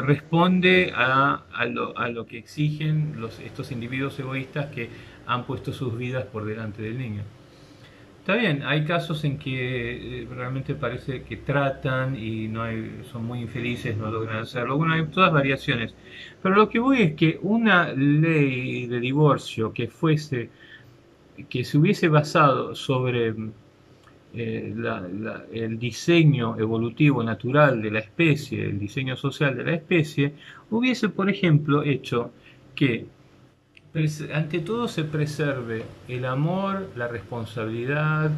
responde a lo que exigen estos individuos egoístas que han puesto sus vidas por delante del niño. Está bien, hay casos en que realmente parece que tratan y no son muy infelices, no logran hacerlo. Bueno, hay todas variaciones. Pero lo que voy es que una ley de divorcio que se hubiese basado sobre el diseño evolutivo natural de la especie, el diseño social de la especie, hubiese, por ejemplo, hecho que ante todo se preserve el amor, la responsabilidad,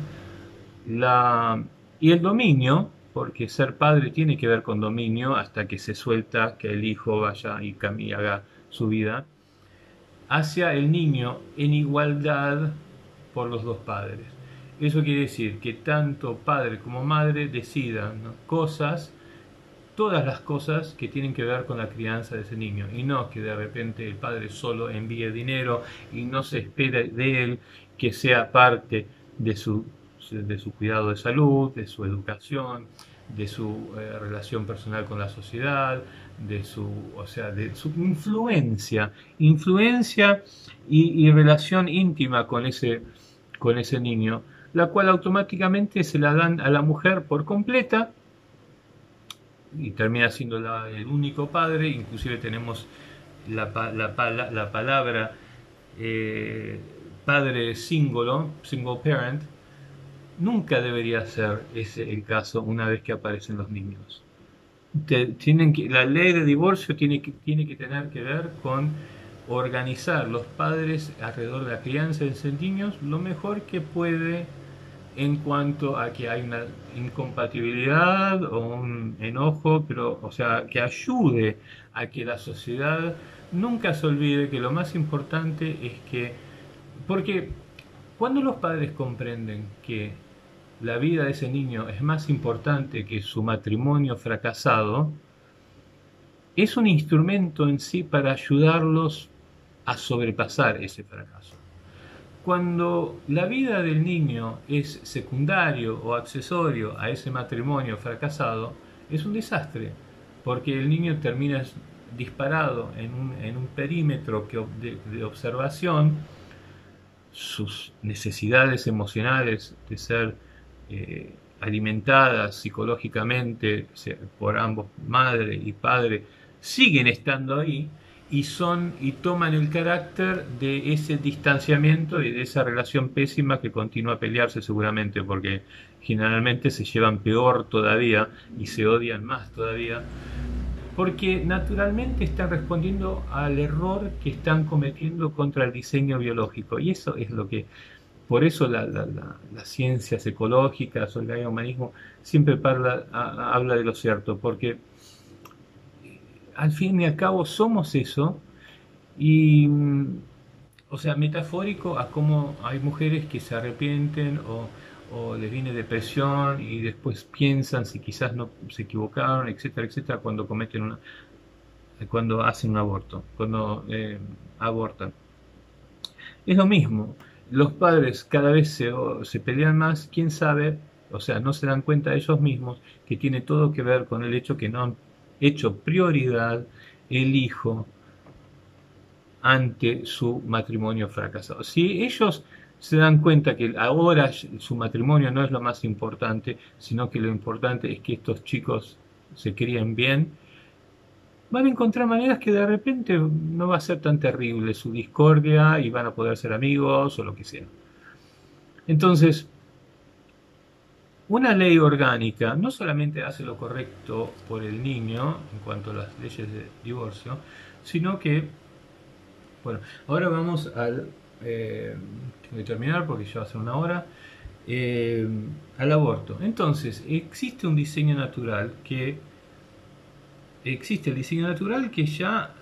la, y el dominio, porque ser padre tiene que ver con dominio hasta que se suelta que el hijo vaya y haga su vida, hacia el niño en igualdad por los dos padres. Eso quiere decir que tanto padre como madre decidan, ¿no?, cosas, todas las cosas que tienen que ver con la crianza de ese niño, y no que de repente el padre solo envíe dinero y no se espera de él que sea parte de su cuidado de salud, de su educación, de su relación personal con la sociedad, o sea, de su influencia y relación íntima con ese niño, la cual automáticamente se la dan a la mujer por completa y termina siendo el único padre. Inclusive tenemos la palabra padre single parent. Nunca debería ser ese el caso una vez que aparecen los niños. La ley de divorcio tiene que tener que ver con organizar los padres alrededor de la crianza de esos niños lo mejor que puede, en cuanto a que hay una incompatibilidad o un enojo, pero, o sea, que ayude a que la sociedad nunca se olvide que lo más importante es que, porque cuando los padres comprenden que la vida de ese niño es más importante que su matrimonio fracasado, es un instrumento en sí para ayudarlos a sobrepasar ese fracaso. cuando la vida del niño es secundario o accesorio a ese matrimonio fracasado, es un desastre, porque el niño termina disparado en un perímetro de observación. Sus necesidades emocionales de ser alimentadas psicológicamente por ambos, madre y padre, siguen estando ahí y toman el carácter de ese distanciamiento y de esa relación pésima que continúa a pelearse seguramente, porque generalmente se llevan peor todavía y se odian más todavía, porque naturalmente están respondiendo al error que están cometiendo contra el diseño biológico. Y eso es lo que, por eso las ciencias ecológicas o el humanismo siempre habla de lo cierto, porque al fin y al cabo somos eso. Y o sea, metafórico a cómo hay mujeres que se arrepienten o les viene depresión y después piensan si quizás no se equivocaron, etcétera, etcétera, cuando hacen un aborto, cuando abortan. Es lo mismo. Los padres cada vez se pelean más, quién sabe, o sea, no se dan cuenta ellos mismos que tiene todo que ver con el hecho que no han hecho prioridad el hijo ante su matrimonio fracasado. Si ellos se dan cuenta que ahora su matrimonio no es lo más importante, sino que lo importante es que estos chicos se críen bien, van a encontrar maneras que de repente no va a ser tan terrible su discordia y van a poder ser amigos o lo que sea. Entonces, una ley orgánica no solamente hace lo correcto por el niño en cuanto a las leyes de divorcio, sino que, bueno, ahora vamos al, tengo que terminar porque ya va a ser una hora, al aborto. Entonces, existe un diseño natural existe el diseño natural que ya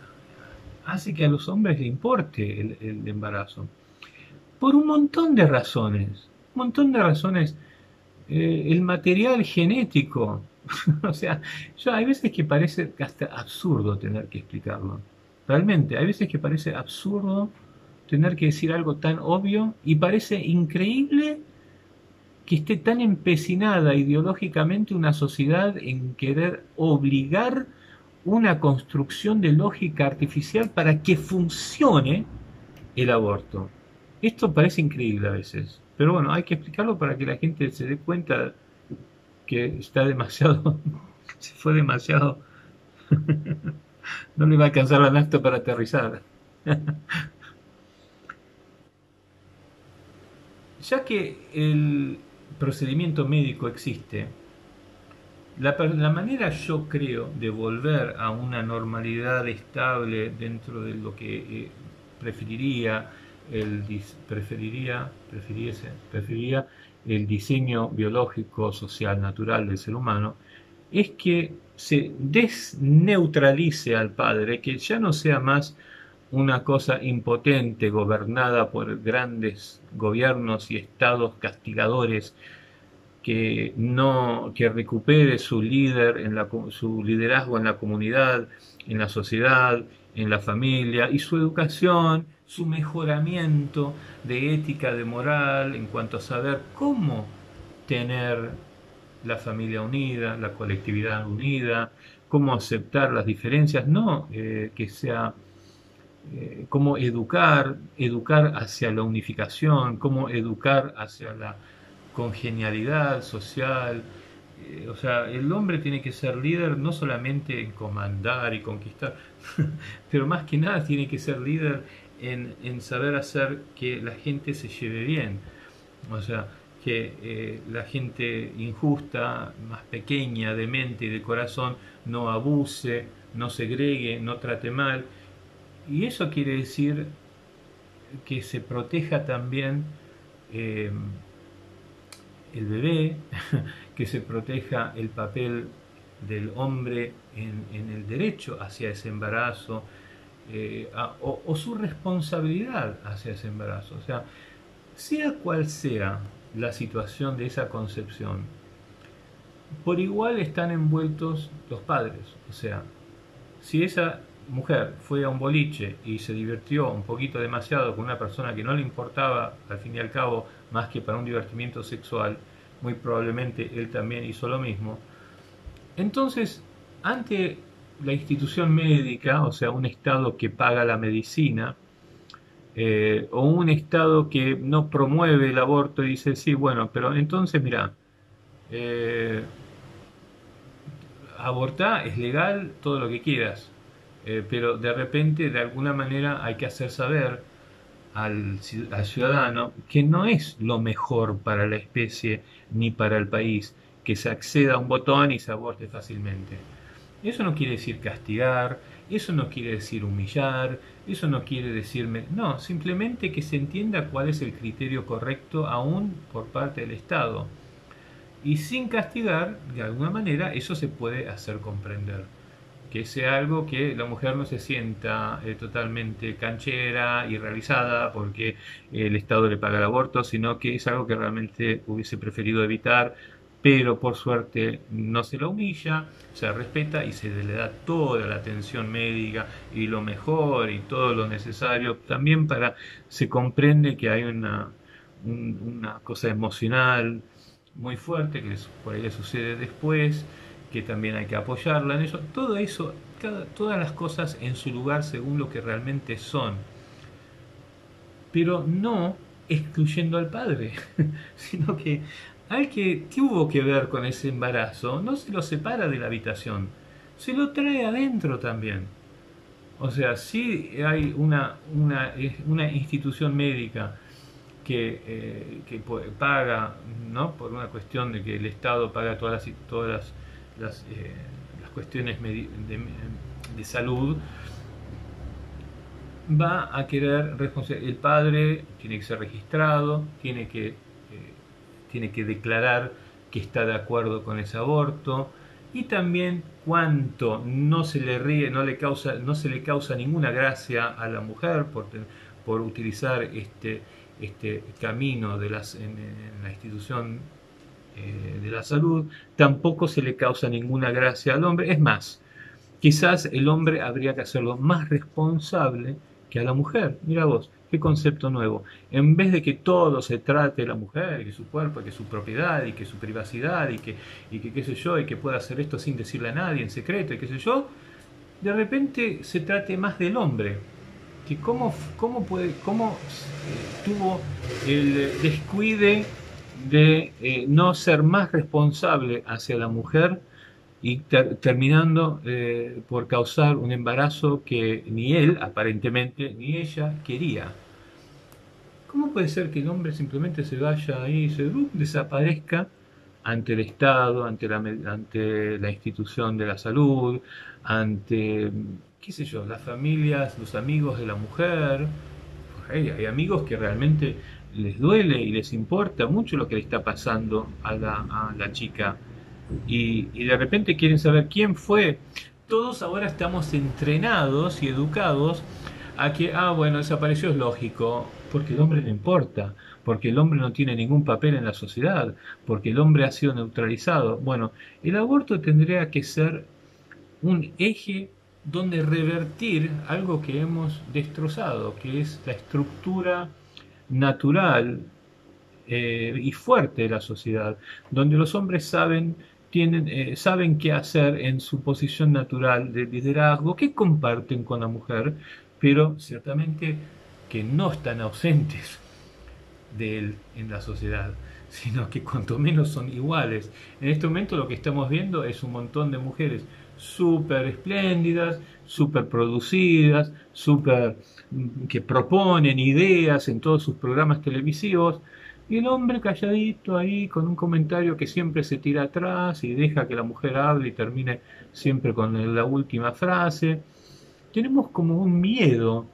hace que a los hombres les importe el embarazo. Por un montón de razones. Un montón de razones. El material genético. O sea, hay veces que parece hasta absurdo tener que explicarlo. Realmente, hay veces que parece absurdo tener que decir algo tan obvio y parece increíble que esté tan empecinada ideológicamente una sociedad en querer obligar una construcción de lógica artificial para que funcione el aborto. Esto parece increíble a veces, pero bueno, hay que explicarlo para que la gente se dé cuenta que está demasiado, se fue demasiado, no le va a alcanzar la nafta para aterrizar. Ya que el procedimiento médico existe, la manera, yo creo, de volver a una normalidad estable dentro de lo que preferiría el diseño biológico, social, natural del ser humano, es que se desneutralice al padre, que ya no sea más una cosa impotente gobernada por grandes gobiernos y estados castigadores, que recupere su su liderazgo en la comunidad, en la sociedad, en la familia, y su educación, su mejoramiento de ética, de moral, en cuanto a saber cómo tener la familia unida, la colectividad unida, cómo aceptar las diferencias, no que sea cómo educar hacia la unificación, cómo educar hacia la congenialidad social. O sea, el hombre tiene que ser líder no solamente en comandar y conquistar, pero más que nada tiene que ser líder en saber hacer que la gente se lleve bien. O sea, que la gente injusta, más pequeña de mente y de corazón, no abuse, no segregue, no trate mal. Y eso quiere decir que se proteja también el bebé, que se proteja el papel del hombre en el derecho hacia ese embarazo, o su responsabilidad hacia ese embarazo. O sea cual sea la situación de esa concepción, por igual están envueltos los padres. O sea, si esa mujer fue a un boliche y se divirtió un poquito demasiado con una persona que no le importaba, al fin y al cabo, más que para un divertimiento sexual, muy probablemente él también hizo lo mismo. Entonces, ante la institución médica, o sea, un Estado que paga la medicina, o un Estado que no promueve el aborto y dice, sí, bueno, pero entonces, mira, eh, abortar es legal, todo lo que quieras, pero de repente, de alguna manera, hay que hacer saber al ciudadano que no es lo mejor para la especie ni para el país que se acceda a un botón y se aborte fácilmente. Eso no quiere decir castigar, eso no quiere decir humillar, eso no quiere decirme, no, simplemente que se entienda cuál es el criterio correcto aún por parte del Estado. Y sin castigar, de alguna manera, eso se puede hacer comprender. Que sea algo que la mujer no se sienta totalmente canchera y realizada porque el Estado le paga el aborto, sino que es algo que realmente hubiese preferido evitar, pero por suerte no se la humilla, se respeta y se le da toda la atención médica y lo mejor y todo lo necesario. También para se comprende que hay una cosa emocional muy fuerte que por ahí le sucede después, que también hay que apoyarla en eso. Todo eso, todas las cosas en su lugar según lo que realmente son, pero no excluyendo al padre, sino que al que tuvo que ver con ese embarazo no se lo separa de la habitación, se lo trae adentro también. O sea, si hay una institución médica que paga, ¿no? Por una cuestión de que el Estado paga las cuestiones de salud, va a querer el padre tiene que ser registrado, tiene que declarar que está de acuerdo con ese aborto y también cuánto no se le ríe, no se le causa ninguna gracia a la mujer por utilizar este camino en la institución de la salud, tampoco se le causa ninguna gracia al hombre. Es más, quizás el hombre habría que hacerlo más responsable que a la mujer. Mira vos, qué concepto nuevo. En vez de que todo se trate de la mujer, y que su cuerpo, y que su propiedad, y que su privacidad, y que qué sé yo, y que pueda hacer esto sin decirle a nadie en secreto, y qué sé yo, de repente se trate más del hombre. Que cómo tuvo el descuide de no ser más responsable hacia la mujer y terminando por causar un embarazo que ni él, aparentemente, ni ella quería. ¿Cómo puede ser que el hombre simplemente se vaya ahí, desaparezca ante el Estado, ante la institución de la salud, ante, qué sé yo, las familias, los amigos de la mujer? Hay amigos que realmente les duele y les importa mucho lo que le está pasando a la chica y de repente quieren saber quién fue. Todos ahora estamos entrenados y educados a que, bueno, desapareció es lógico, porque el hombre no importa, porque el hombre no tiene ningún papel en la sociedad, porque el hombre ha sido neutralizado. Bueno, el aborto tendría que ser un eje donde revertir algo que hemos destrozado, que es la estructura natural y fuerte de la sociedad, donde los hombres saben qué hacer en su posición natural de liderazgo, que comparten con la mujer, pero ciertamente que no están ausentes de él en la sociedad, sino que cuanto menos son iguales. En este momento lo que estamos viendo es un montón de mujeres súper espléndidas, súper producidas, que proponen ideas en todos sus programas televisivos, y el hombre calladito ahí con un comentario que siempre se tira atrás y deja que la mujer hable y termine siempre con la última frase. Tenemos como un miedo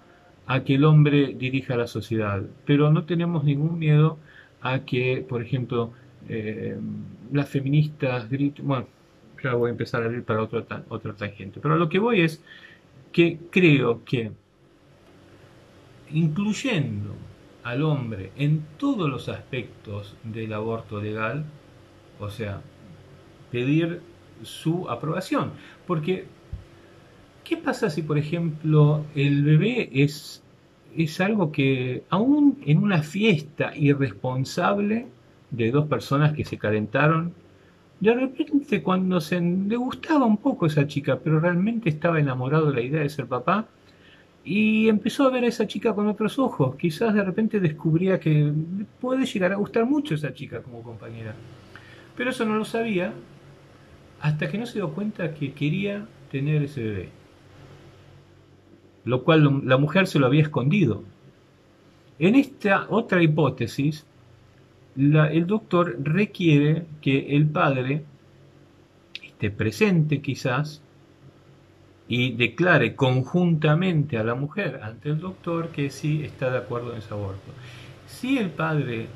a que el hombre dirija la sociedad, pero no tenemos ningún miedo a que, por ejemplo, eh, las feministas griten. Bueno, ya voy a empezar a ir para otra tangente, pero lo que voy es que creo que incluyendo al hombre en todos los aspectos del aborto legal, o sea, pedir su aprobación, porque ¿Qué pasa si, por ejemplo, el bebé es algo que, aún en una fiesta irresponsable de dos personas que se calentaron, de repente cuando le gustaba un poco esa chica, pero realmente estaba enamorado de la idea de ser papá, y empezó a ver a esa chica con otros ojos? Quizás de repente descubría que le puede llegar a gustar mucho esa chica como compañera. Pero eso no lo sabía hasta que no se dio cuenta que quería tener ese bebé, lo cual la mujer se lo había escondido. En esta otra hipótesis, el doctor requiere que el padre esté presente quizás y declare conjuntamente a la mujer ante el doctor que sí está de acuerdo en ese aborto. Si el padre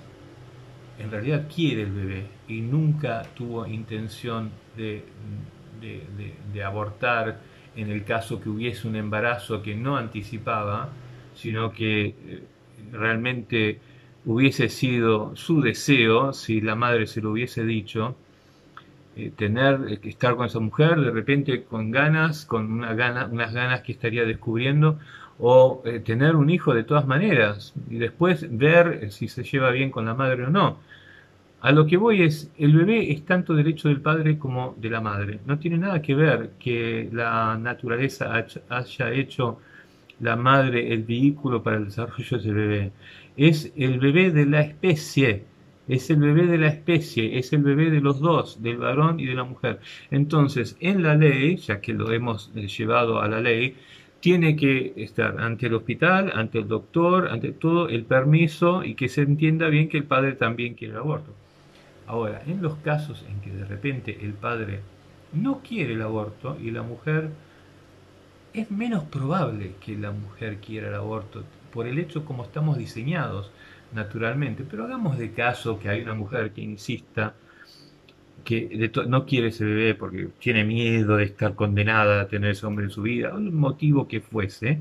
en realidad quiere el bebé y nunca tuvo intención de abortar en el caso que hubiese un embarazo que no anticipaba, sino que realmente hubiese sido su deseo, si la madre se lo hubiese dicho, estar con esa mujer, de repente con ganas, con unas ganas que estaría descubriendo, o tener un hijo de todas maneras, y después ver si se lleva bien con la madre o no. A lo que voy es, el bebé es tanto derecho del padre como de la madre. No tiene nada que ver que la naturaleza haya hecho la madre el vehículo para el desarrollo de ese bebé. Es el bebé de la especie, es el bebé de la especie, es el bebé de los dos, del varón y de la mujer. Entonces, en la ley, ya que lo hemos llevado a la ley, tiene que estar ante el hospital, ante el doctor, ante todo el permiso, y que se entienda bien que el padre también quiere el aborto. Ahora, en los casos en que de repente el padre no quiere el aborto y la mujer, es menos probable que la mujer quiera el aborto por el hecho como estamos diseñados naturalmente. Pero hagamos de caso que hay una mujer que insista que no quiere ese bebé porque tiene miedo de estar condenada a tener ese hombre en su vida, un motivo que fuese.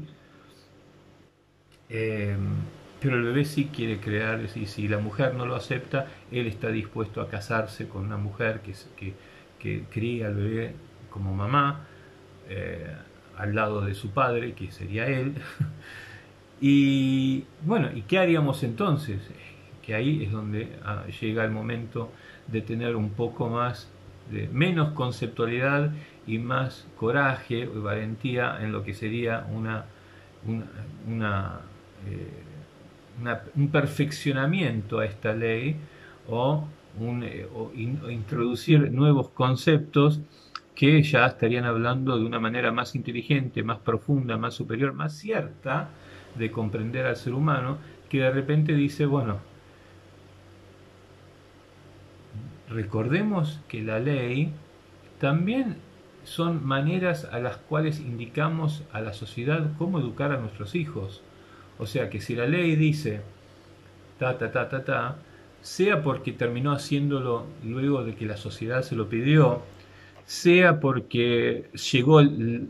Eh, pero el bebé sí quiere crear, y si la mujer no lo acepta, él está dispuesto a casarse con una mujer que cría al bebé como mamá, eh, al lado de su padre, que sería él. Y bueno, ¿y qué haríamos entonces? Que ahí es donde llega el momento de tener un poco más, de menos conceptualidad y más coraje o valentía en lo que sería una, una, eh, un perfeccionamiento a esta ley, o introducir nuevos conceptos que ya estarían hablando de una manera más inteligente, más profunda, más superior, más cierta de comprender al ser humano, que de repente dice, bueno, recordemos que la ley también son maneras a las cuales indicamos a la sociedad cómo educar a nuestros hijos. O sea que si la ley dice ta, ta, ta, ta, ta, sea porque terminó haciéndolo luego de que la sociedad se lo pidió, sea porque llegó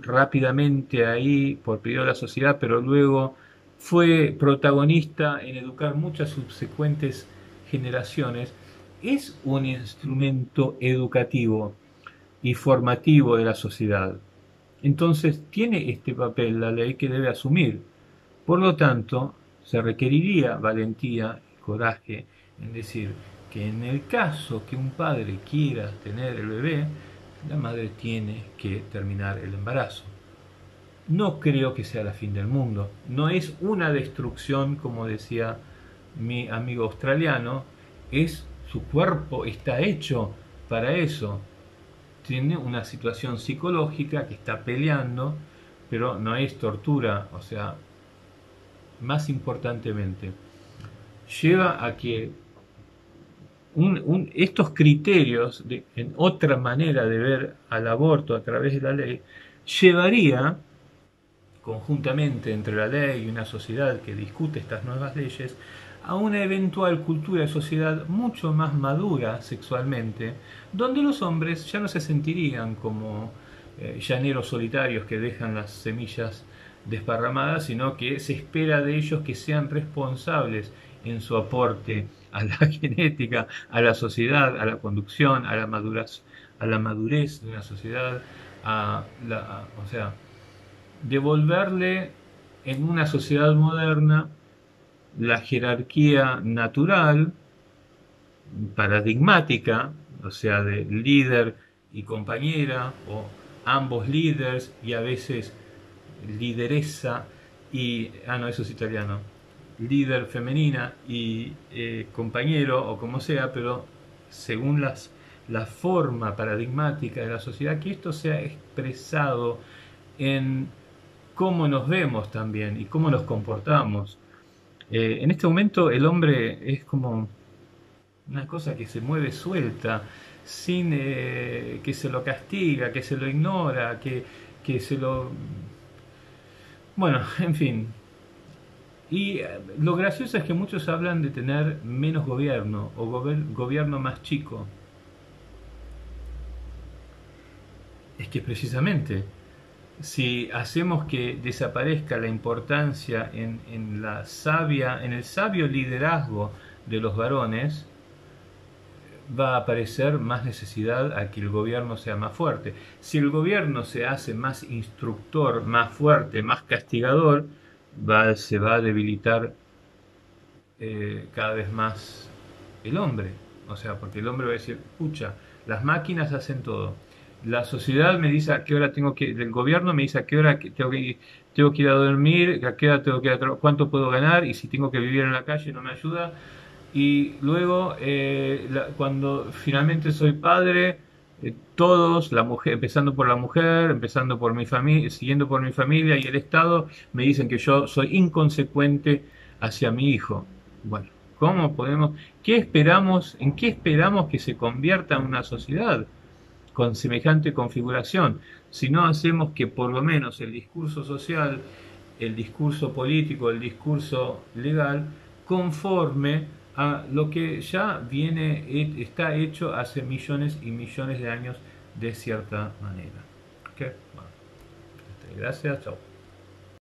rápidamente ahí por pedido de la sociedad, pero luego fue protagonista en educar muchas subsecuentes generaciones, es un instrumento educativo y formativo de la sociedad. Entonces tiene este papel la ley que debe asumir. Por lo tanto, se requeriría valentía y coraje en decir que en el caso que un padre quiera tener el bebé, la madre tiene que terminar el embarazo. No creo que sea la fin del mundo. No es una destrucción, como decía mi amigo australiano, es su cuerpo está hecho para eso. Tiene una situación psicológica que está peleando, pero no es tortura. O sea, más importantemente, lleva a que estos criterios, en otra manera de ver al aborto a través de la ley, llevaría, conjuntamente entre la ley y una sociedad que discute estas nuevas leyes, a una eventual cultura de sociedad mucho más madura sexualmente, donde los hombres ya no se sentirían como llaneros solitarios que dejan las semillas desparramadas, sino que se espera de ellos que sean responsables en su aporte a la genética, a la sociedad, a la conducción, a la madurez de una sociedad, o sea, devolverle en una sociedad moderna la jerarquía natural, paradigmática, o sea, de líder y compañera, o ambos líderes y a veces lideresa y, no, eso es italiano, líder femenina y compañero o como sea, pero según la forma paradigmática de la sociedad, que esto sea expresado en cómo nos vemos también y cómo nos comportamos. En este momento el hombre es como una cosa que se mueve suelta, sin que se lo castiga, que se lo ignora, que se lo... Bueno, en fin. Y lo gracioso es que muchos hablan de tener menos gobierno o gobierno más chico. Es que precisamente, si hacemos que desaparezca la importancia en el sabio liderazgo de los varones, va a aparecer más necesidad a que el gobierno sea más fuerte. Si el gobierno se hace más instructor, más fuerte, más castigador, se va a debilitar cada vez más el hombre. O sea, porque el hombre va a decir, pucha, las máquinas hacen todo. La sociedad me dice a qué hora tengo que, el gobierno me dice a qué hora tengo que ir a dormir, a qué hora tengo que ir a cuánto puedo ganar, y si tengo que vivir en la calle no me ayuda. Y luego, cuando finalmente soy padre, todos, la mujer, empezando por la mujer, empezando por mi familia, siguiendo por mi familia y el Estado, me dicen que yo soy inconsecuente hacia mi hijo. Bueno, ¿cómo podemos, qué esperamos, en qué esperamos que se convierta en una sociedad con semejante configuración? Si no hacemos que por lo menos el discurso social, el discurso político, el discurso legal, conforme a lo que ya está hecho hace millones y millones de años de cierta manera. ¿Ok? Bueno, gracias, chao.